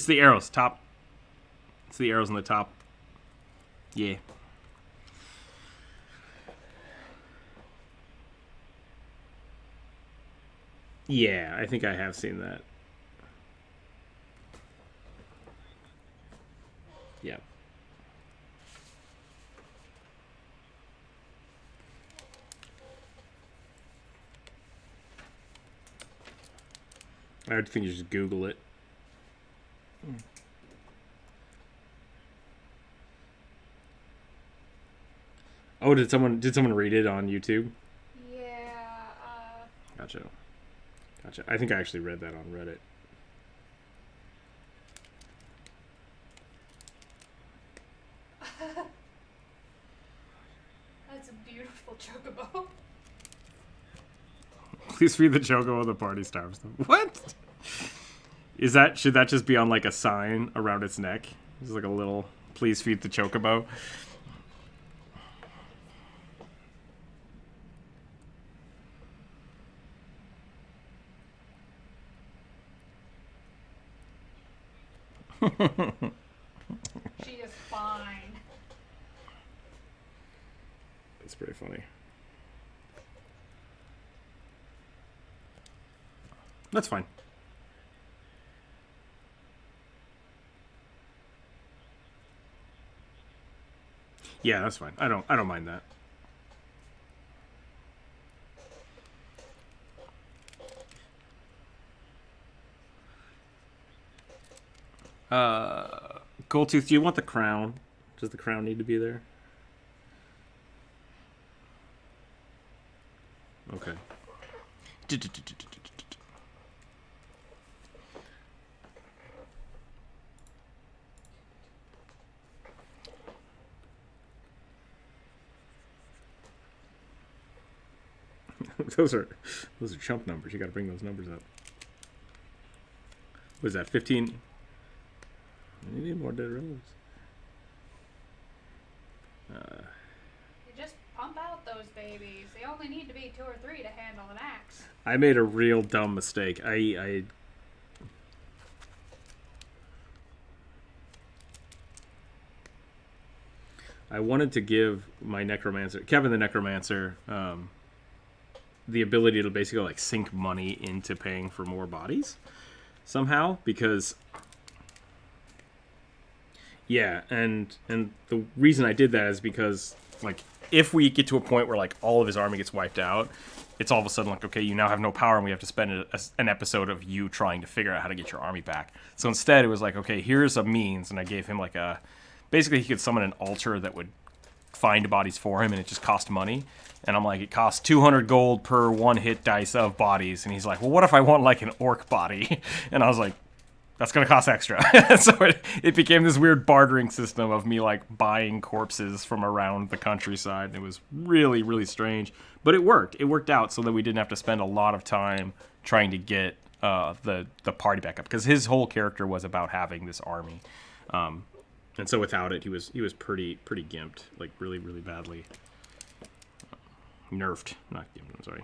the arrows, top. It's the arrows on the top. Yeah. Yeah, I think I have seen that. Yeah. I think you just Google it. Oh, did someone read it on YouTube? Yeah. Gotcha. I think I actually read that on Reddit. That's a beautiful chocobo. Please feed the chocobo the party stars. What? Should that just be on like a sign around its neck? Just like a little please feed the chocobo. She is fine. It's pretty funny. That's fine. Yeah, that's fine. I don't mind that. Goldtooth, do you want the crown? Does the crown need to be there? Okay. those are chump numbers. You got to bring those numbers up. What is that? 15. You need more dead rows. You just pump out those babies. They only need to be 2 or 3 to handle an axe. I made a real dumb mistake. I wanted to give my necromancer, Kevin the necromancer, the ability to basically like sink money into paying for more bodies somehow, because yeah, and the reason I did that is because like if we get to a point where like all of his army gets wiped out, it's all of a sudden like, okay, you now have no power and we have to spend an episode of you trying to figure out how to get your army back. So instead it was like, okay, here's a means, and I gave him like basically he could summon an altar that would find bodies for him, and it just cost money. And I'm like, it costs 200 gold per 1 hit dice of bodies. And he's like, well, what if I want like an orc body? And I was like, that's going to cost extra. So it became this weird bartering system of me like buying corpses from around the countryside. And it was really, really strange. But it worked. It worked out so that we didn't have to spend a lot of time trying to get the party back up. Because his whole character was about having this army. And so without it, he was pretty gimped, like really, really badly. Nerfed, not gimped, I'm sorry.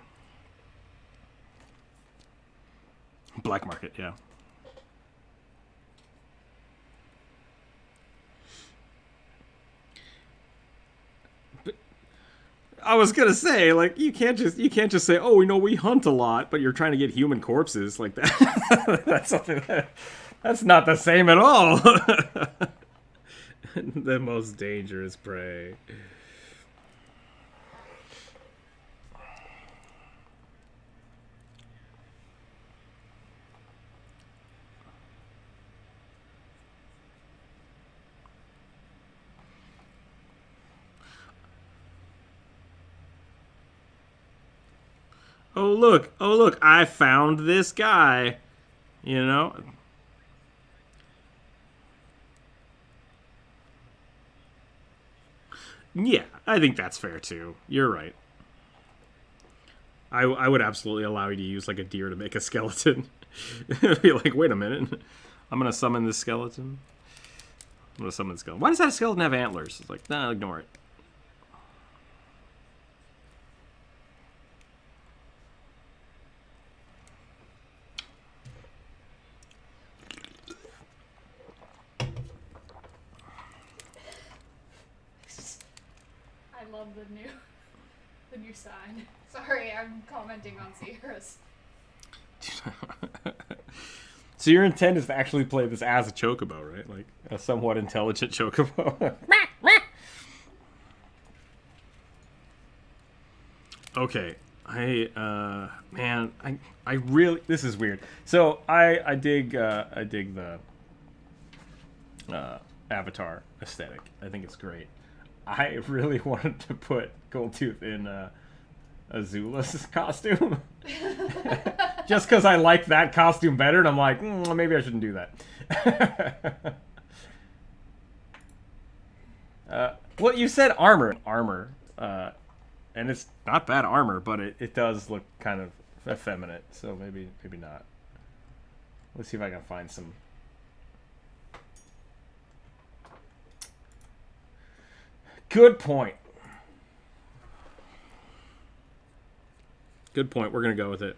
Black market, yeah. I was gonna say, like, you can't just say, oh, we hunt a lot, but you're trying to get human corpses like that. That's not the same at all. The most dangerous prey. Oh look, I found this guy. You know? Yeah, I think that's fair too. You're right. I would absolutely allow you to use like a deer to make a skeleton. Be like, wait a minute. I'm gonna summon this skeleton. I'm gonna summon the skeleton. Why does that skeleton have antlers? It's like, nah, ignore it. I love the new sign. Sorry, I'm commenting on Sierra's. So your intent is to actually play this as a chocobo, right? Like a somewhat intelligent chocobo. Okay. Man, I really, this is weird. So I dig the Avatar aesthetic. I think it's great. I really wanted to put Goldtooth in Azula's costume. Just because I like that costume better, and I'm like, maybe I shouldn't do that. Well, you said armor. And it's not bad armor, but it does look kind of effeminate, so maybe not. Let's see if I can find some. Good point. Good point. We're going to go with it.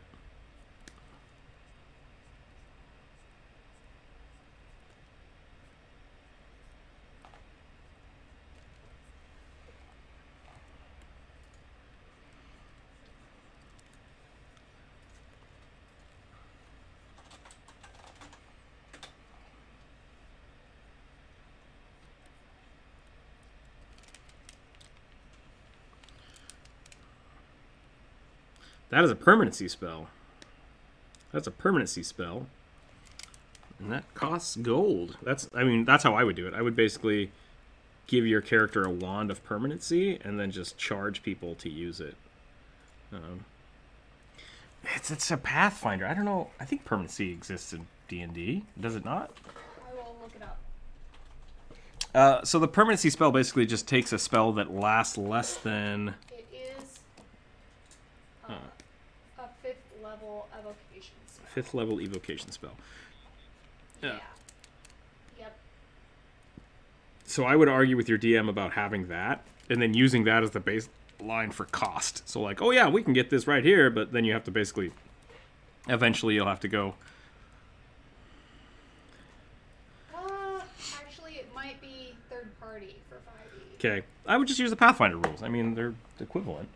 That is a permanency spell. That's a permanency spell. And that costs gold. That's how I would do it. I would basically give your character a wand of permanency and then just charge people to use it. It's a Pathfinder. I don't know. I think permanency exists in D&D. Does it not? I will look it up. So the permanency spell basically just takes a spell that lasts less than... It is a 5th level evocation spell. 5th level evocation spell. Yeah. Yep. So I would argue with your DM about having that, and then using that as the baseline for cost. So like, oh yeah, we can get this right here, but then you have to basically... Eventually you'll have to go... Actually, it might be third party for 5e. Okay. I would just use the Pathfinder rules. I mean, they're equivalent.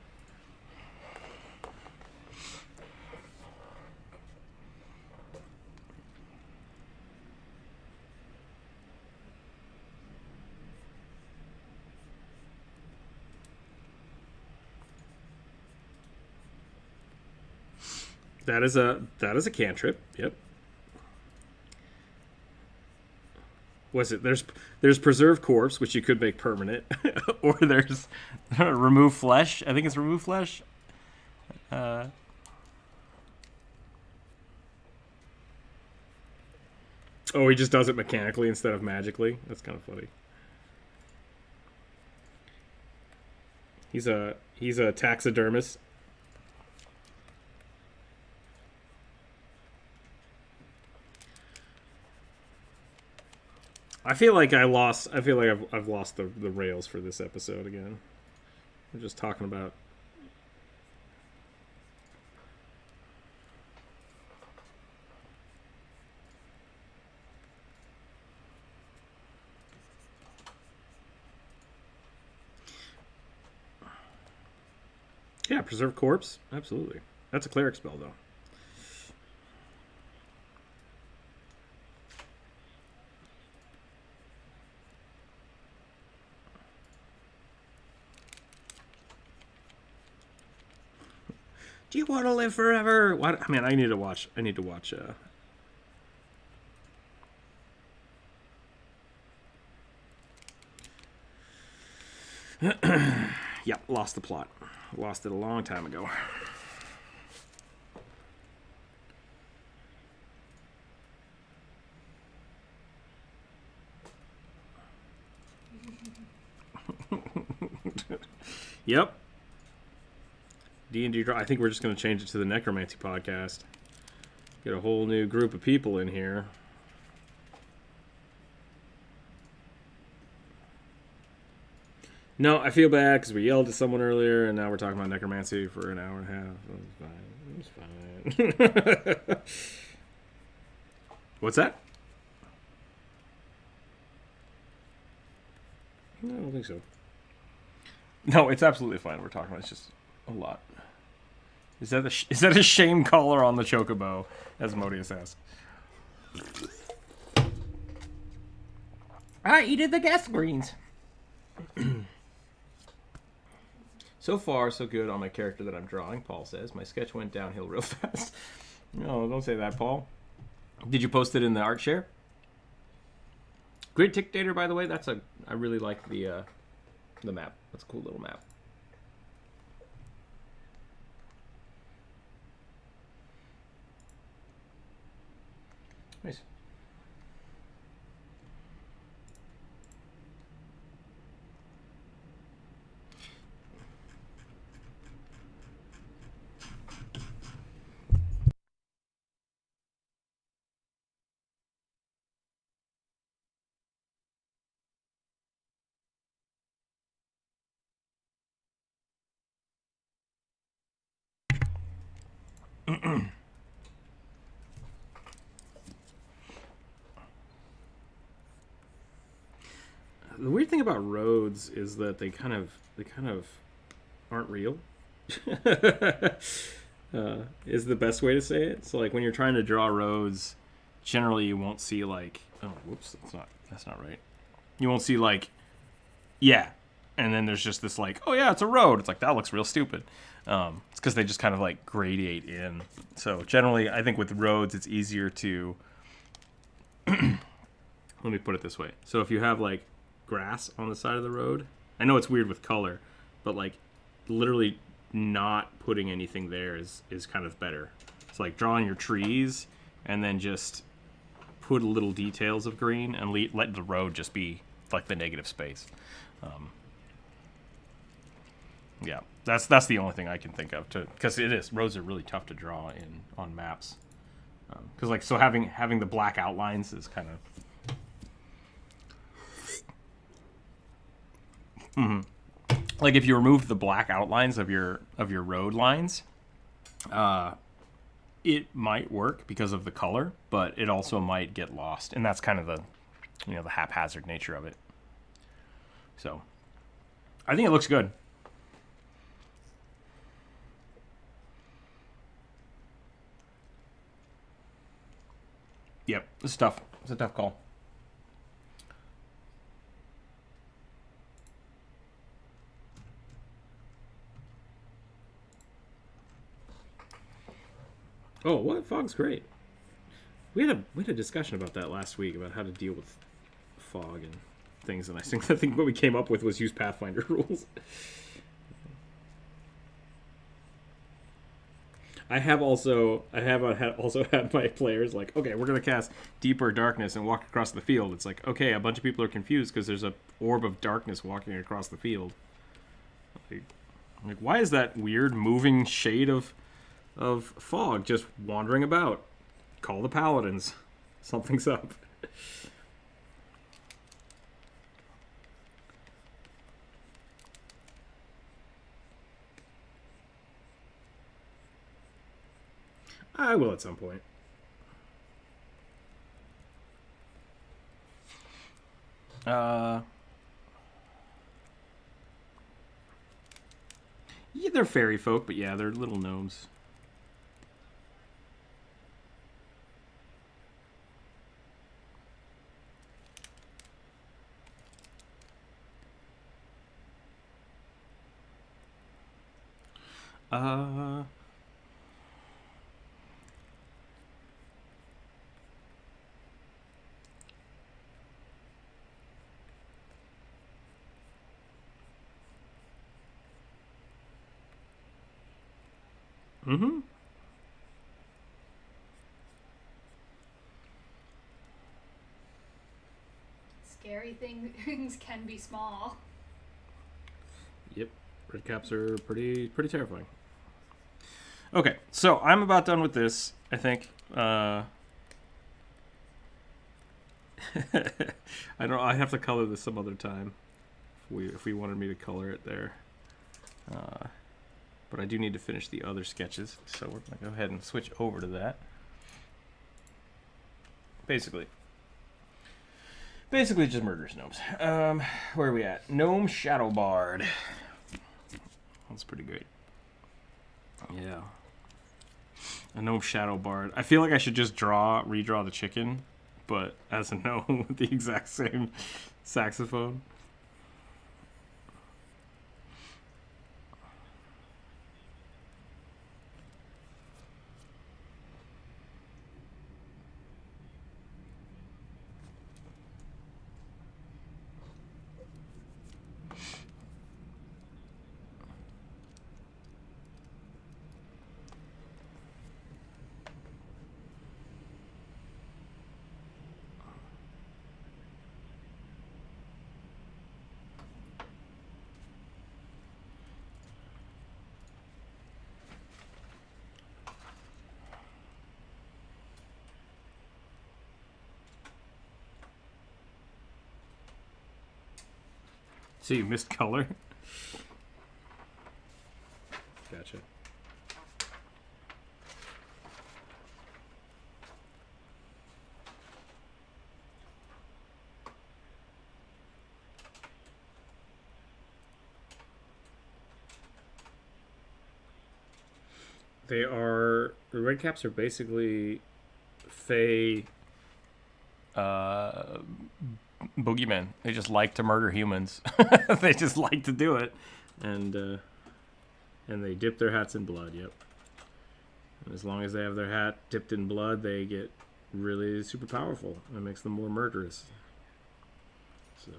That is a cantrip. Yep. Was it there's preserve corpse, which you could make permanent, or there's remove flesh. I think it's remove flesh. Oh, he just does it mechanically instead of magically. That's kind of funny. He's a taxidermist. I feel like I've lost the rails for this episode again. We're just talking about... Yeah, preserve corpse. Absolutely. That's a cleric spell, though. Do you want to live forever? What? I mean, I need to watch. Yep, lost the plot. Lost it a long time ago. Yep. D&D Draw. I think we're just going to change it to the Necromancy podcast. Get a whole new group of people in here. No, I feel bad because we yelled at someone earlier, and now we're talking about necromancy for an hour and a half. It's fine. What's that? No, I don't think so. No, it's absolutely fine. We're talking about it's just a lot. Is that a shame collar on the chocobo, as Modius asks? I eated the gas greens. So far, so good on my character that I'm drawing, Paul says. My sketch went downhill real fast. No, don't say that, Paul. Did you post it in the art share? Great dictator, by the way. I really like the map. That's a cool little map. Nice. The weird thing about roads is that they kind of aren't real. Is the best way to say it. So like when you're trying to draw roads, generally you won't see like, oh whoops, that's not right. You won't see like, yeah, and then there's just this like, oh yeah, it's a road. It's like that looks real stupid. It's because they just kind of like gradiate in. So generally, I think with roads, it's easier to. Let me put it this way. So if you have like grass on the side of the road, I know it's weird with color, but like literally not putting anything there is kind of better. It's like drawing your trees and then just put little details of green and let the road just be like the negative space. Yeah, that's the only thing I can think of because roads are really tough to draw in on maps. Because like so having the black outlines is kind of. Mm-hmm. Like if you remove the black outlines of your road lines, it might work because of the color, but it also might get lost, and that's kind of the the haphazard nature of it. So, I think it looks good. Yep, it's tough. It's a tough call. Oh, what? Fog's great. We had a discussion about that last week about how to deal with fog and things, and I think what we came up with was use Pathfinder rules. I have also had my players like, okay, we're gonna cast Deeper Darkness and walk across the field. It's like, okay, a bunch of people are confused because there's a orb of darkness walking across the field. Like, why is that weird moving shade of fog just wandering about? Call the paladins. Something's up. I will at some point. Yeah, they're fairy folk, but yeah, they're little gnomes. Uh... Mm-hmm. Scary things can be small. Yep. Red caps are pretty terrifying. Okay, so I'm about done with this, I think. I don't. I have to color this some other time. If we wanted me to color it there, but I do need to finish the other sketches, so we're gonna go ahead and switch over to that. Basically just murderous gnomes. Where are we at? Gnome Shadow Bard. That's pretty great. Yeah. A gnome Shadow Bard. I feel like I should just redraw the chicken, but as a gnome with the exact same saxophone. So you missed color? Gotcha. The red caps are basically fey boogeymen. They just like to murder humans. They just like to do it, and they dip their hats in blood. Yep. And as long as they have their hat dipped in blood, they get really super powerful. It makes them more murderous. So.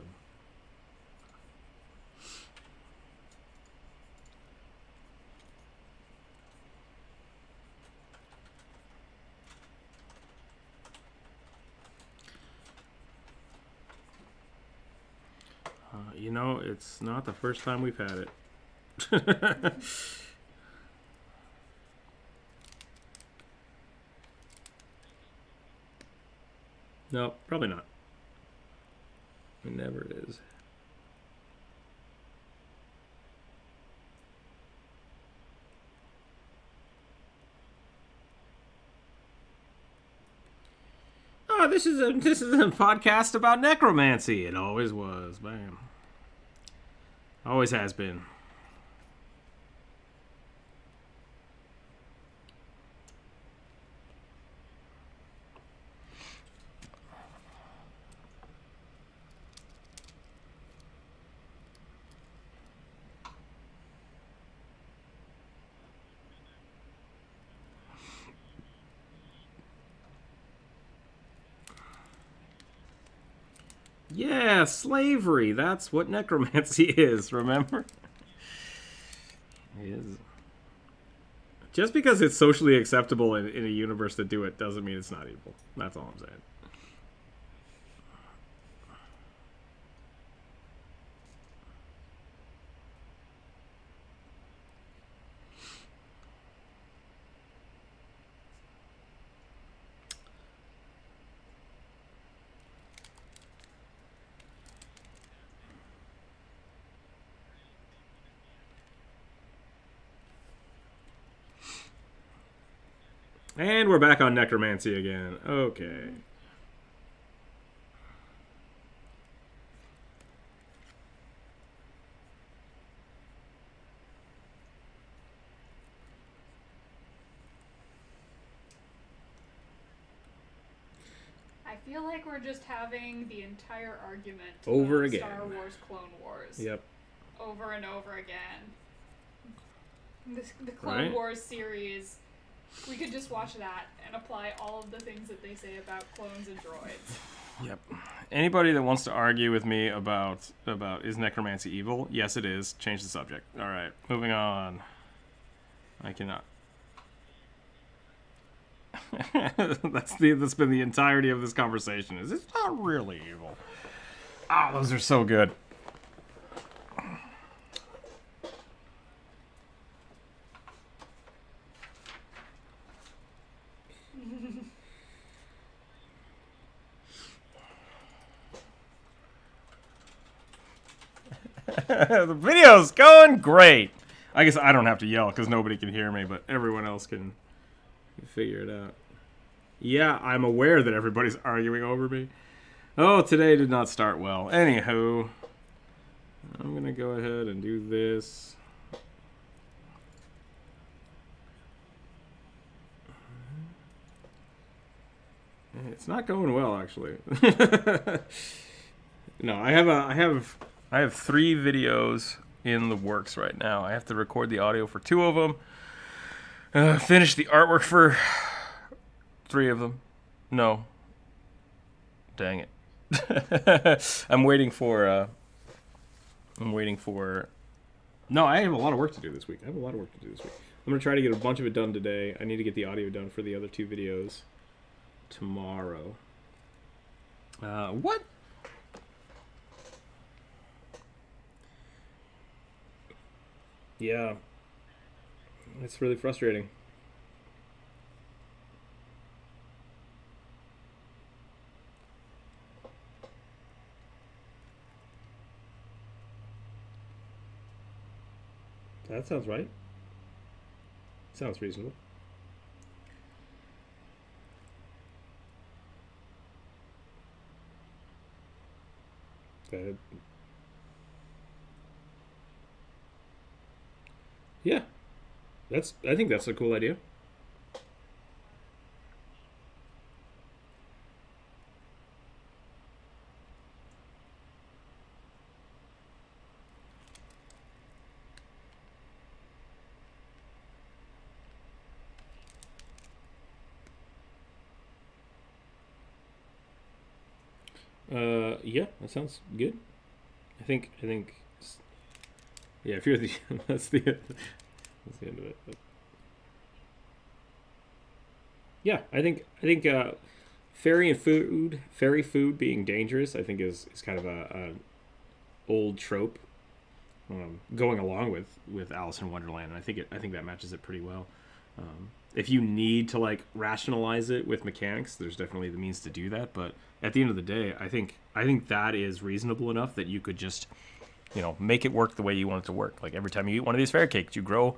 You know, it's not the first time we've had it. No, probably not. It never is. Oh, this is a podcast about necromancy. It always was. Bam. Always has been. Yeah, slavery. That's what necromancy is, remember? It is. Just because it's socially acceptable in a universe to do it doesn't mean it's not evil. That's all I'm saying. And we're back on necromancy again. Okay. feel like we're just having the entire argument over of again. Star Wars Clone Wars. Yep. Over and over again. The Clone Wars series, we could just watch that and apply all of the things that they say about clones and droids. Yep. Anybody that wants to argue with me about is necromancy evil? Yes, it is. Change the subject. All right, moving on. I cannot. That's been the entirety of this conversation. Is it's not really evil? Ah, those are so good. The video's going great. I guess I don't have to yell because nobody can hear me, but everyone else can figure it out. Yeah, I'm aware that everybody's arguing over me. Oh, today did not start well. Anywho, I'm going to go ahead and do this. It's not going well, actually. No, I have 3 videos in the works right now. I have to record the audio for 2 of them. Finish the artwork for 3 of them. No. Dang it. I'm waiting for. No, I have a lot of work to do this week. I'm going to try to get a bunch of it done today. I need to get the audio done for the other 2 videos tomorrow. What? Yeah. It's really frustrating. That sounds right. Sounds reasonable. Yeah. I think that's a cool idea. Yeah, that sounds good. I think yeah, if you're the that's the end of it. But yeah, I think fairy food being dangerous, I think is kind of a old trope, going along with Alice in Wonderland, and I think that matches it pretty well. If you need to like rationalize it with mechanics, there's definitely the means to do that. But at the end of the day, I think that is reasonable enough that you could just, make it work the way you want it to work. Like every time you eat one of these fairy cakes, you grow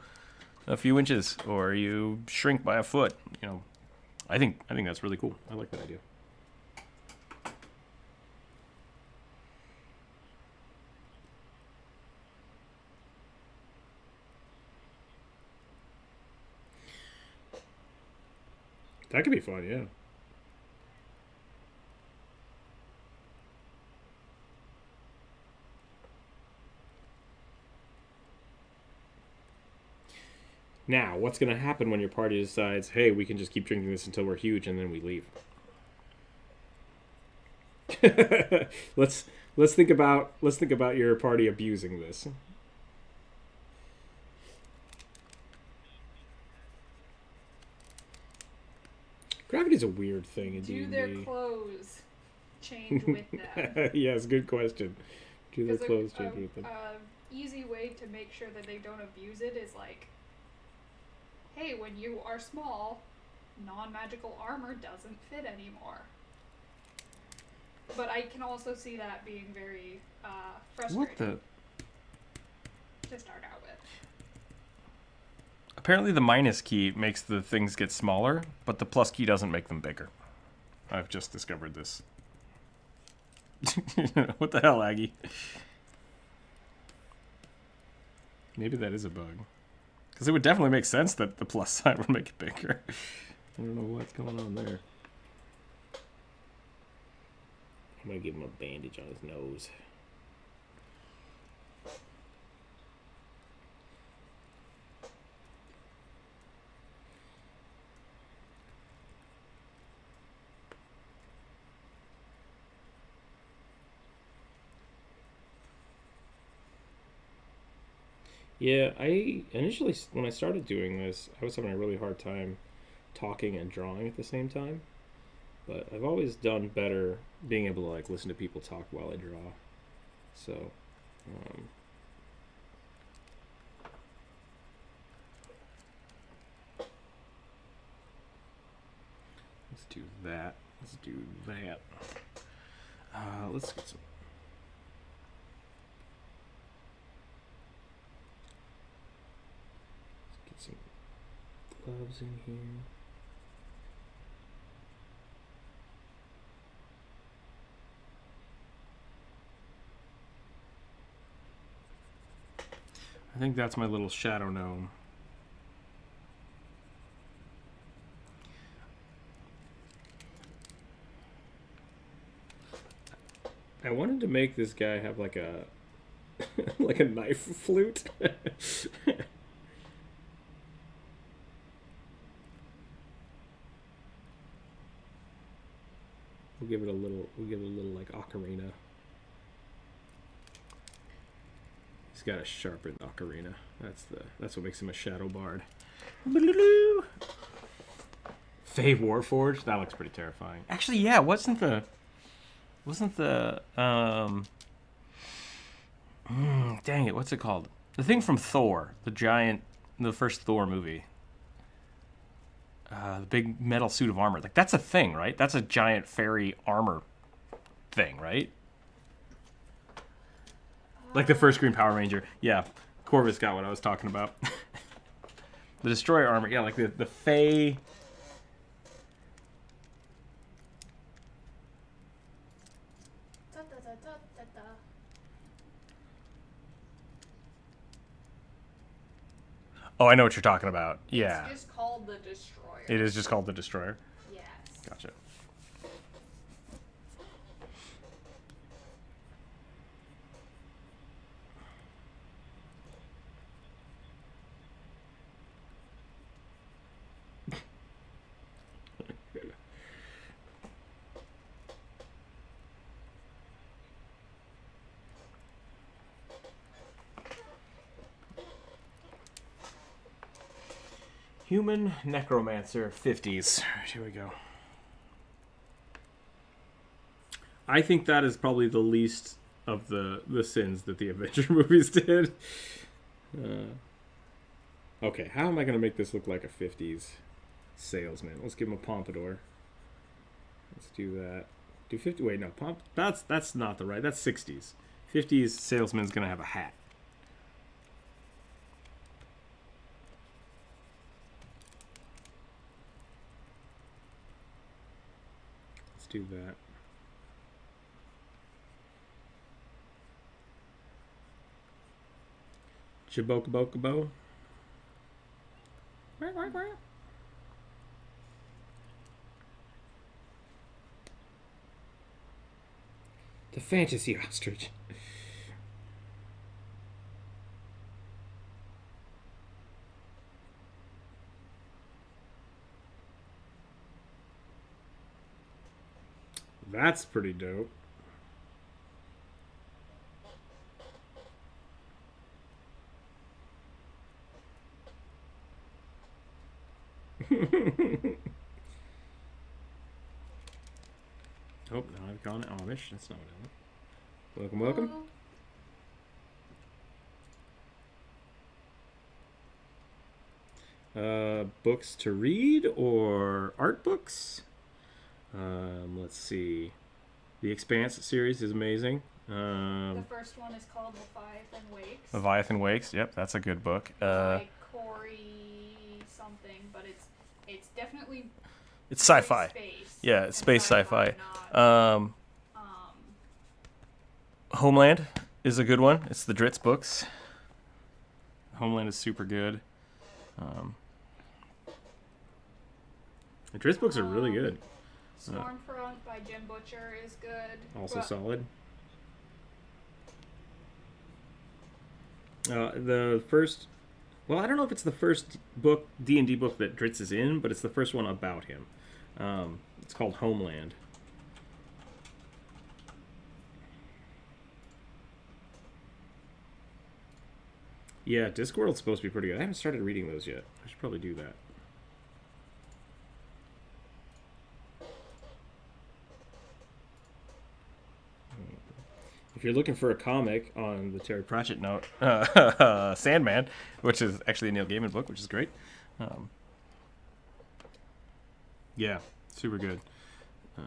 a few inches or you shrink by a foot. I think that's really cool. I like that idea. That could be fun, yeah. Now, what's going to happen when your party decides, hey, we can just keep drinking this until we're huge and then we leave? Let's think about your party abusing this. Gravity's a weird thing in D&D. Do their clothes change with them? Yes, good question. Do their clothes change with them? Easy way to make sure that they don't abuse it is like, hey, when you are small, non-magical armor doesn't fit anymore. But I can also see that being very frustrating. What the? To start out with. Apparently the minus key makes the things get smaller, but the plus key doesn't make them bigger. I've just discovered this. What the hell, Aggie? Maybe that is a bug. Because it would definitely make sense that the plus sign would make it bigger. I don't know what's going on there. I'm gonna give him a bandage on his nose. Yeah, I initially, when I started doing this, I was having a really hard time talking and drawing at the same time. But I've always done better being able to like listen to people talk while I draw. So, let's do that. Let's do that. Let's get some. Let's get some gloves in here. I think that's my little shadow gnome. I wanted to make this guy have like a like a knife flute. We'll give it a little like ocarina. He's got a sharpened ocarina. That's what makes him a shadow bard. Fey Warforged? That looks pretty terrifying. Actually, yeah, wasn't the dang it, what's it called? The thing from Thor, the first Thor movie. The big metal suit of armor. Like that's a thing, right? That's a giant fairy armor thing, right? Like the first Green Power Ranger. Yeah, Corvus got what I was talking about. The Destroyer armor. Yeah, like the Fey. Oh, I know what you're talking about. Yeah. It's just called the Destroyer. It is just called the Destroyer? Yes. Gotcha. Human Necromancer 50s. Here we go. I think that is probably the least of the sins that the Avenger movies did. Okay, how am I going to make this look like a 50s salesman? Let's give him a pompadour. Let's do that. Do 50? Wait, no, that's not the right. That's 60s. 50s salesman's going to have a hat. Do that. Chibokabokabo. The fantasy ostrich. That's pretty dope. Oh, now I've gone Amish. That's not what I want. Welcome, welcome. Books to read or art books? Let's see. The Expanse series is amazing. The first one is called Leviathan Wakes. Leviathan Wakes. Yep, that's a good book. By Corey something, but it's definitely it's sci-fi. Space. Yeah, it's space sci-fi. Homeland is a good one. It's the Dritz books. Homeland is super good. The Dritz books are really good. Stormfront by Jim Butcher is good. Also solid. The first... Well, I don't know if it's the first book, D&D book that Dritz is in, but it's the first one about him. It's called Homeland. Yeah, Discworld's supposed to be pretty good. I haven't started reading those yet. I should probably do that. If you're looking for a comic on the Terry Pratchett note, Sandman, which is actually a Neil Gaiman book, which is great. Yeah, super good. I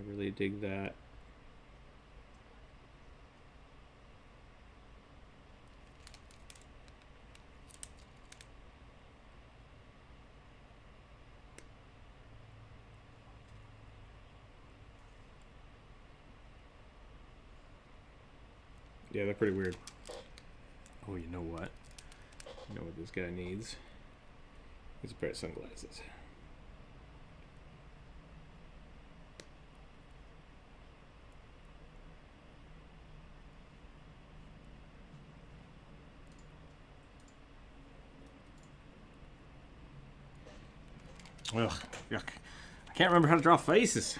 really dig that. Yeah, they're pretty weird. Oh, you know what? You know what this guy needs? He's a pair of sunglasses. Ugh, yuck. I can't remember how to draw faces.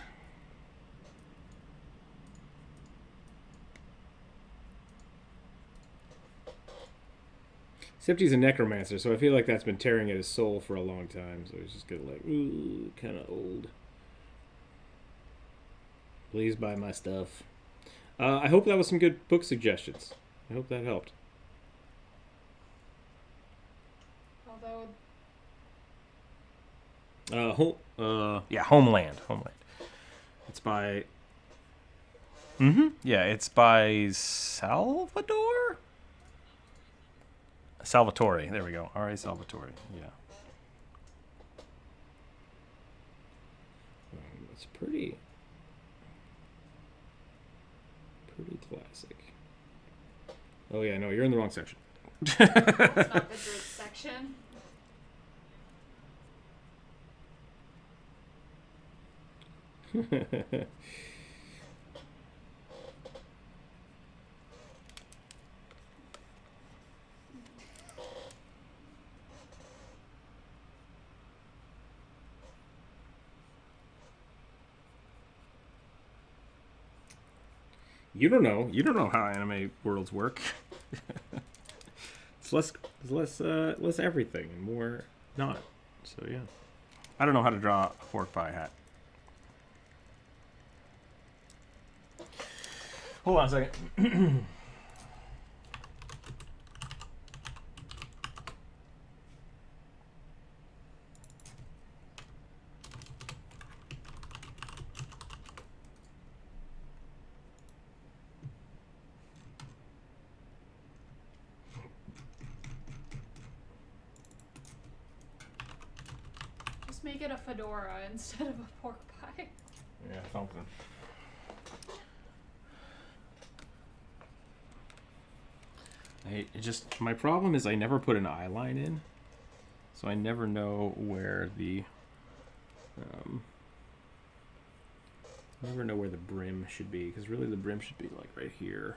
Except he's a necromancer, so I feel like that's been tearing at his soul for a long time. So he's just getting like, ooh, kind of old. Please buy my stuff. I hope that was some good book suggestions. I hope that helped. Although... yeah, Homeland. It's by... Yeah, it's by Salvatore? Salvatore. There we go. R.A. Salvatore. Yeah. It's pretty classic. Oh, yeah, no, you're in the wrong section. It's not the Dritz section. You don't know how anime worlds work. It's less everything and more not. So yeah, I don't know how to draw a pork pie hat. Hold on a second. Just make it a fedora instead of a pork pie. Yeah, something. My problem is I never put an eye line in, so I never know where the brim should be, because really the brim should be like right here,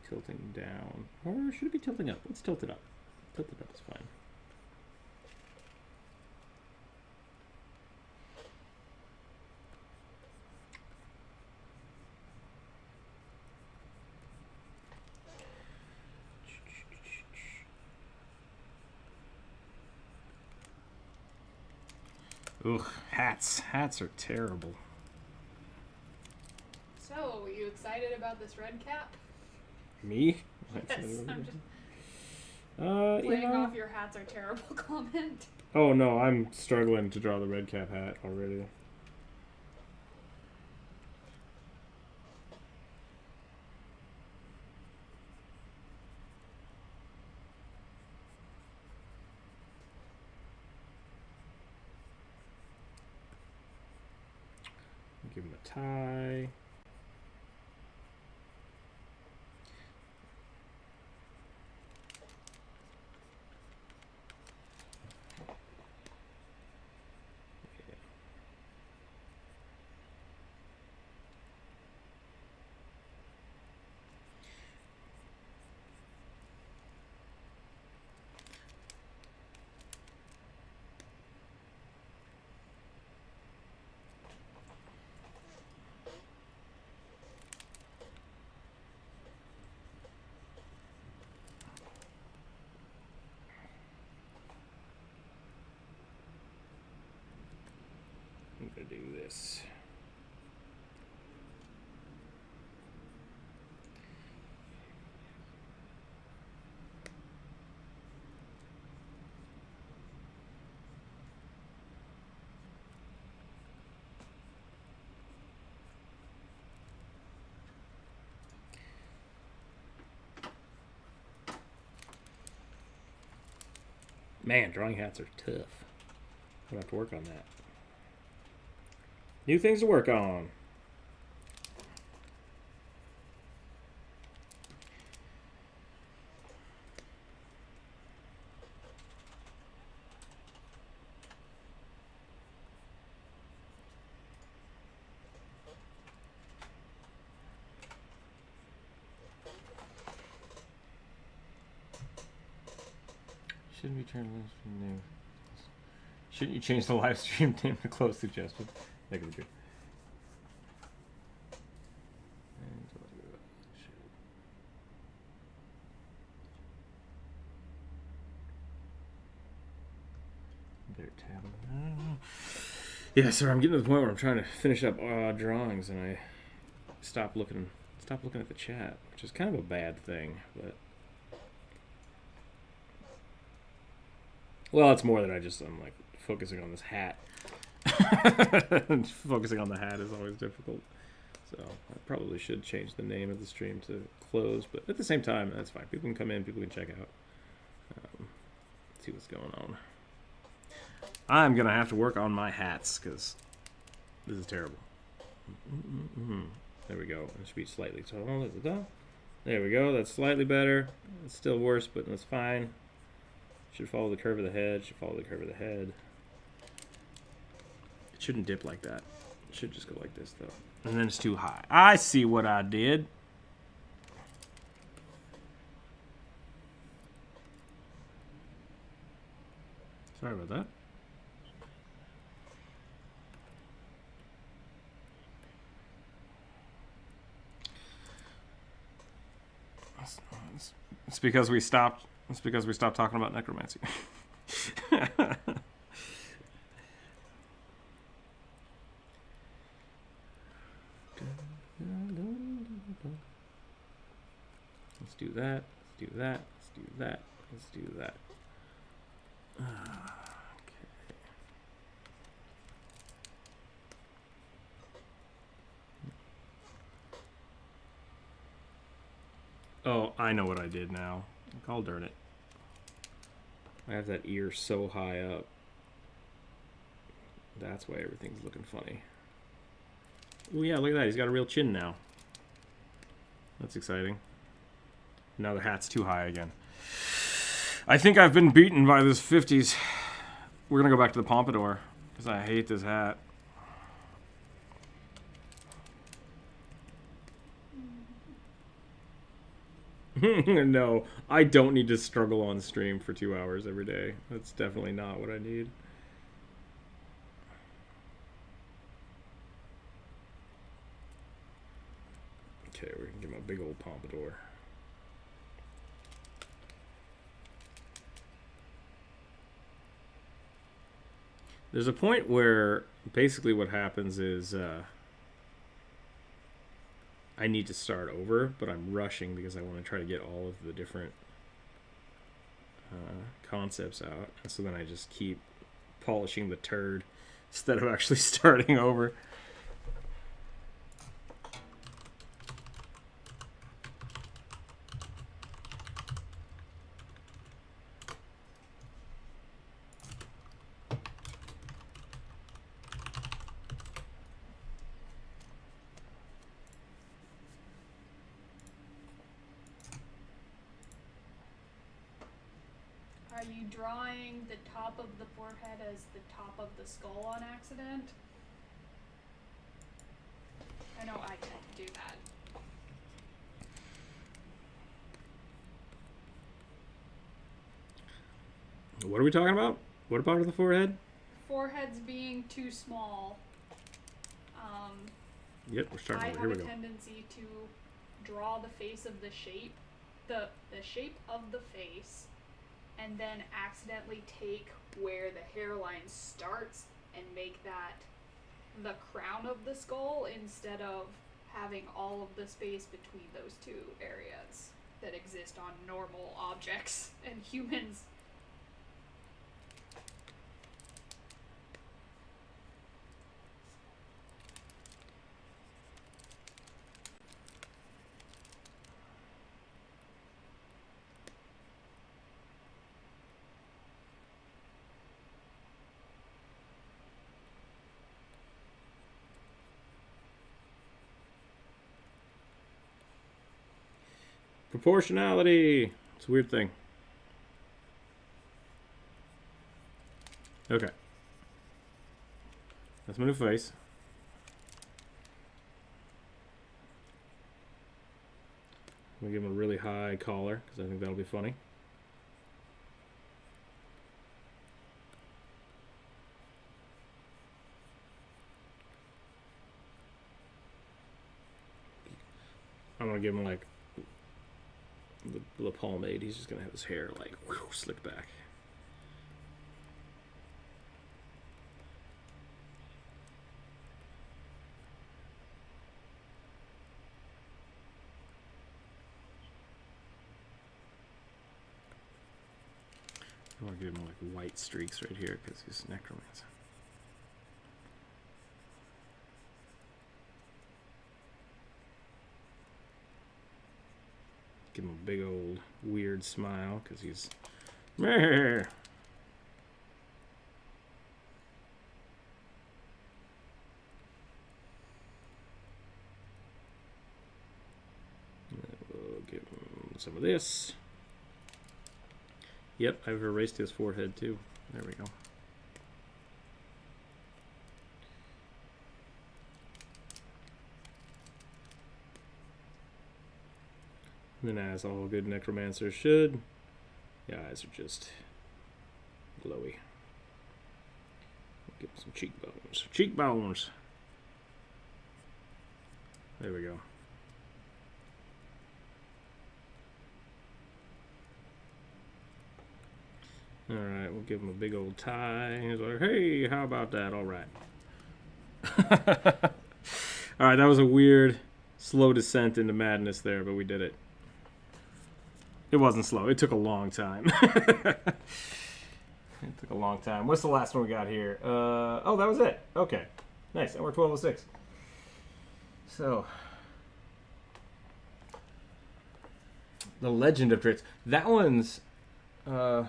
tilting down, or should it be tilting up? Let's tilt it up. Tilt it up is fine. Ugh, hats. Hats are terrible. So, are you excited about this red cap? Me? Yes, I'm just you playing know. off your hats are terrible comment. Oh no, I'm struggling to draw the red cap hat already. Give him a tie. this. Man, drawing hats are tough. I'll have to work on that. New things to work on. Shouldn't we turn the live stream name? Shouldn't you change the live stream name to close suggestion? That could be true. Yeah, sir. I'm getting to the point where I'm trying to finish up drawings, and I stop looking at the chat, which is kind of a bad thing. But well, it's more that I'm like focusing on this hat. Focusing on the hat is always difficult. So I probably should change the name of the stream to close, but at the same time, that's fine. People can come in, people can check out, see what's going on. I'm going to have to work on my hats because this is terrible. There we go. It should be slightly tall. There we go. That's slightly better. It's still worse, but that's fine. Should follow the curve of the head. Should follow the curve of the head. It shouldn't dip like that. It should just go like this, though. And then it's too high. I see what I did. Sorry about that. It's because we stopped. It's because we stopped talking about necromancy. Let's do that. Let's do that. Let's do that. Let's do that. Okay. Oh, I know what I did now. I'll darn it. I have that ear so high up. That's why everything's looking funny. Oh yeah, look at that. He's got a real chin now. That's exciting. Now the hat's too high again. I think I've been beaten by this 50s. We're going to go back to the pompadour because I hate this hat. No, I don't need to struggle on stream for 2 hours every day. That's definitely not what I need. Okay, we can give him a big old pompadour. There's a point where basically what happens is I need to start over, but I'm rushing because I want to try to get all of the different concepts out. And so then I just keep polishing the turd instead of actually starting over. Are you drawing the top of the forehead as the top of the skull on accident? I know I can do that. What are we talking about? What part of the forehead? Foreheads being too small. Yep, we're starting over. Here we I have go. a tendency to draw the face of the shape, the shape of the face, and then accidentally take where the hairline starts and make that the crown of the skull instead of having all of the space between those two areas that exist on normal objects and humans. Proportionality. It's a weird thing. Okay. That's my new face. I'm going to give him a really high collar because I think that'll be funny. I'm going to give him like the pomade. He's just going to have his hair like slicked back. I want to give him like white streaks right here because he's necromancer. Give him a big old weird smile because he's meh. We'll give him some of this. Yep, I've erased his forehead too. There we go. And then, as all good necromancers should, the eyes are just glowy. Give him some cheekbones. Cheekbones! There we go. Alright, we'll give him a big old tie. He's like, hey, how about that? Alright. Alright, that was a weird, slow descent into madness there, but we did it. It wasn't slow. It took a long time. It took a long time. What's the last one we got here? Oh, that was it. Okay. Nice. And we're 12:06. So, The Legend of Dritz. That one's... actually,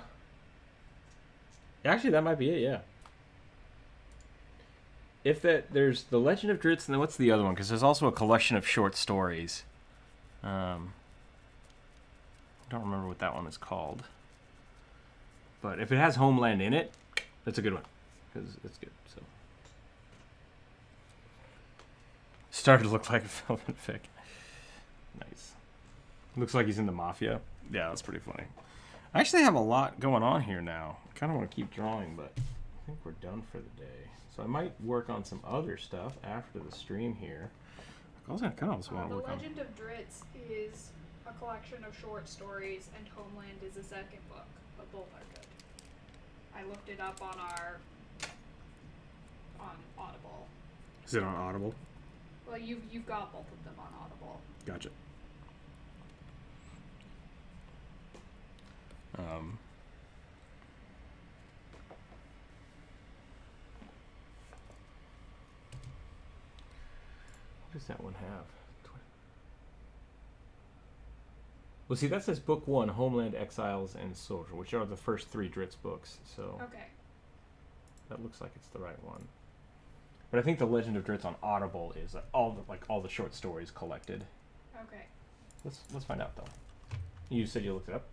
that might be it, yeah. If that... There's The Legend of Dritz, and then what's the other one? Because there's also a collection of short stories. I don't remember what that one is called. But if it has Homeland in it, that's a good one. Because it's good, so. Started to look like a Velvet Fic. Nice. Looks like he's in the Mafia. Yeah, that's pretty funny. I actually have a lot going on here now. I kind of want to keep drawing, but I think we're done for the day. So I might work on some other stuff after the stream here. I also kind of also want to work on... The Legend of Dritz is a collection of short stories, and Homeland is a second book, but both are good. I looked it up on Audible. Is it on Audible? Well, you've got both of them on Audible. Gotcha. What does that one have? Well, see, that says Book 1, Homeland, Exiles, and Soldier, which are the first 3 Dritz books, so... Okay. That looks like it's the right one. But I think The Legend of Dritz on Audible is all the short stories collected. Okay. Let's find out, though. You said you looked it up?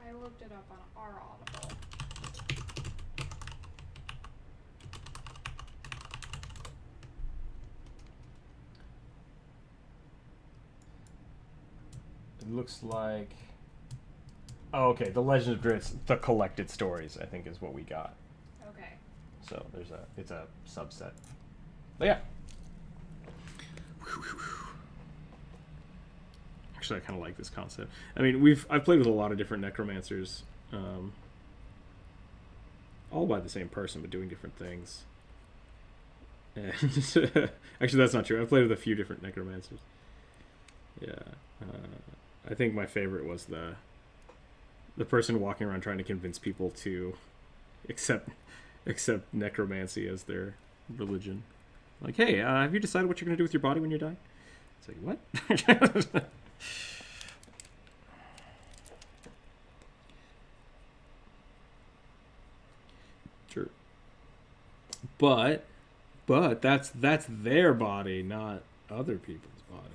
I looked it up on our Audible. It looks like... Oh, okay. The Legend of Dritz, the collected stories, I think is what we got. Okay. So it's a subset. But yeah. Actually, I kind of like this concept. I mean, I've played with a lot of different necromancers, all by the same person, but doing different things. And actually, that's not true. I've played with a few different necromancers. Yeah. I think my favorite was the person walking around trying to convince people to accept necromancy as their religion. Like, hey, have you decided what you're going to do with your body when you die? It's like, what? Sure. But that's their body, not other people's bodies.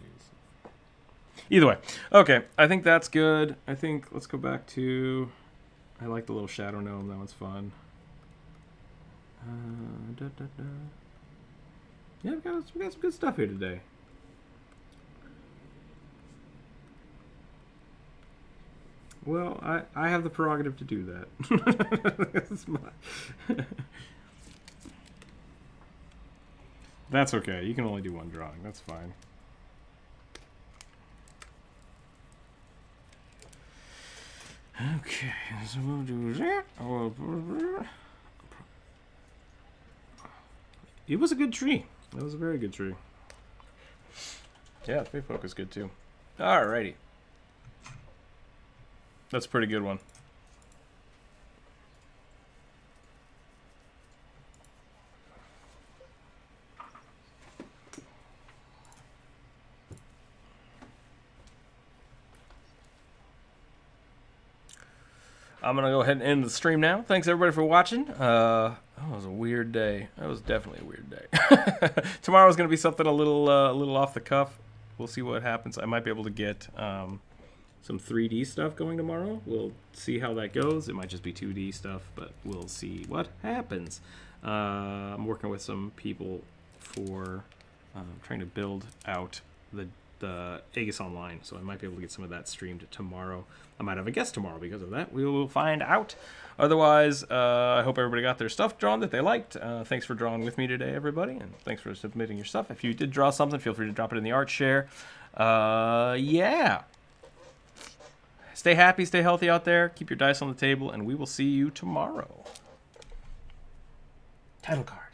Either way. Okay, I think that's good. I think let's go back to... I like the little shadow gnome. That one's fun. Yeah, we got some good stuff here today. Well, I have the prerogative to do that. That's That's okay. You can only do one drawing. That's fine. Okay, so we'll do that. It was a good tree. That was a very good tree. Yeah, the folk is good too. Alrighty. That's a pretty good one. I'm going to go ahead and end the stream now. Thanks, everybody, for watching. That was a weird day. That was definitely a weird day. Tomorrow's going to be something a little off the cuff. We'll see what happens. I might be able to get some 3D stuff going tomorrow. We'll see how that goes. It might just be 2D stuff, but we'll see what happens. I'm working with some people for trying to build out the Aegis Online, so I might be able to get some of that streamed tomorrow. I might have a guest tomorrow because of that. We will find out. Otherwise, I hope everybody got their stuff drawn that they liked. Thanks for drawing with me today, everybody, and thanks for submitting your stuff. If you did draw something, feel free to drop it in the art share. Yeah. Stay happy, stay healthy out there. Keep your dice on the table, and we will see you tomorrow. Title card.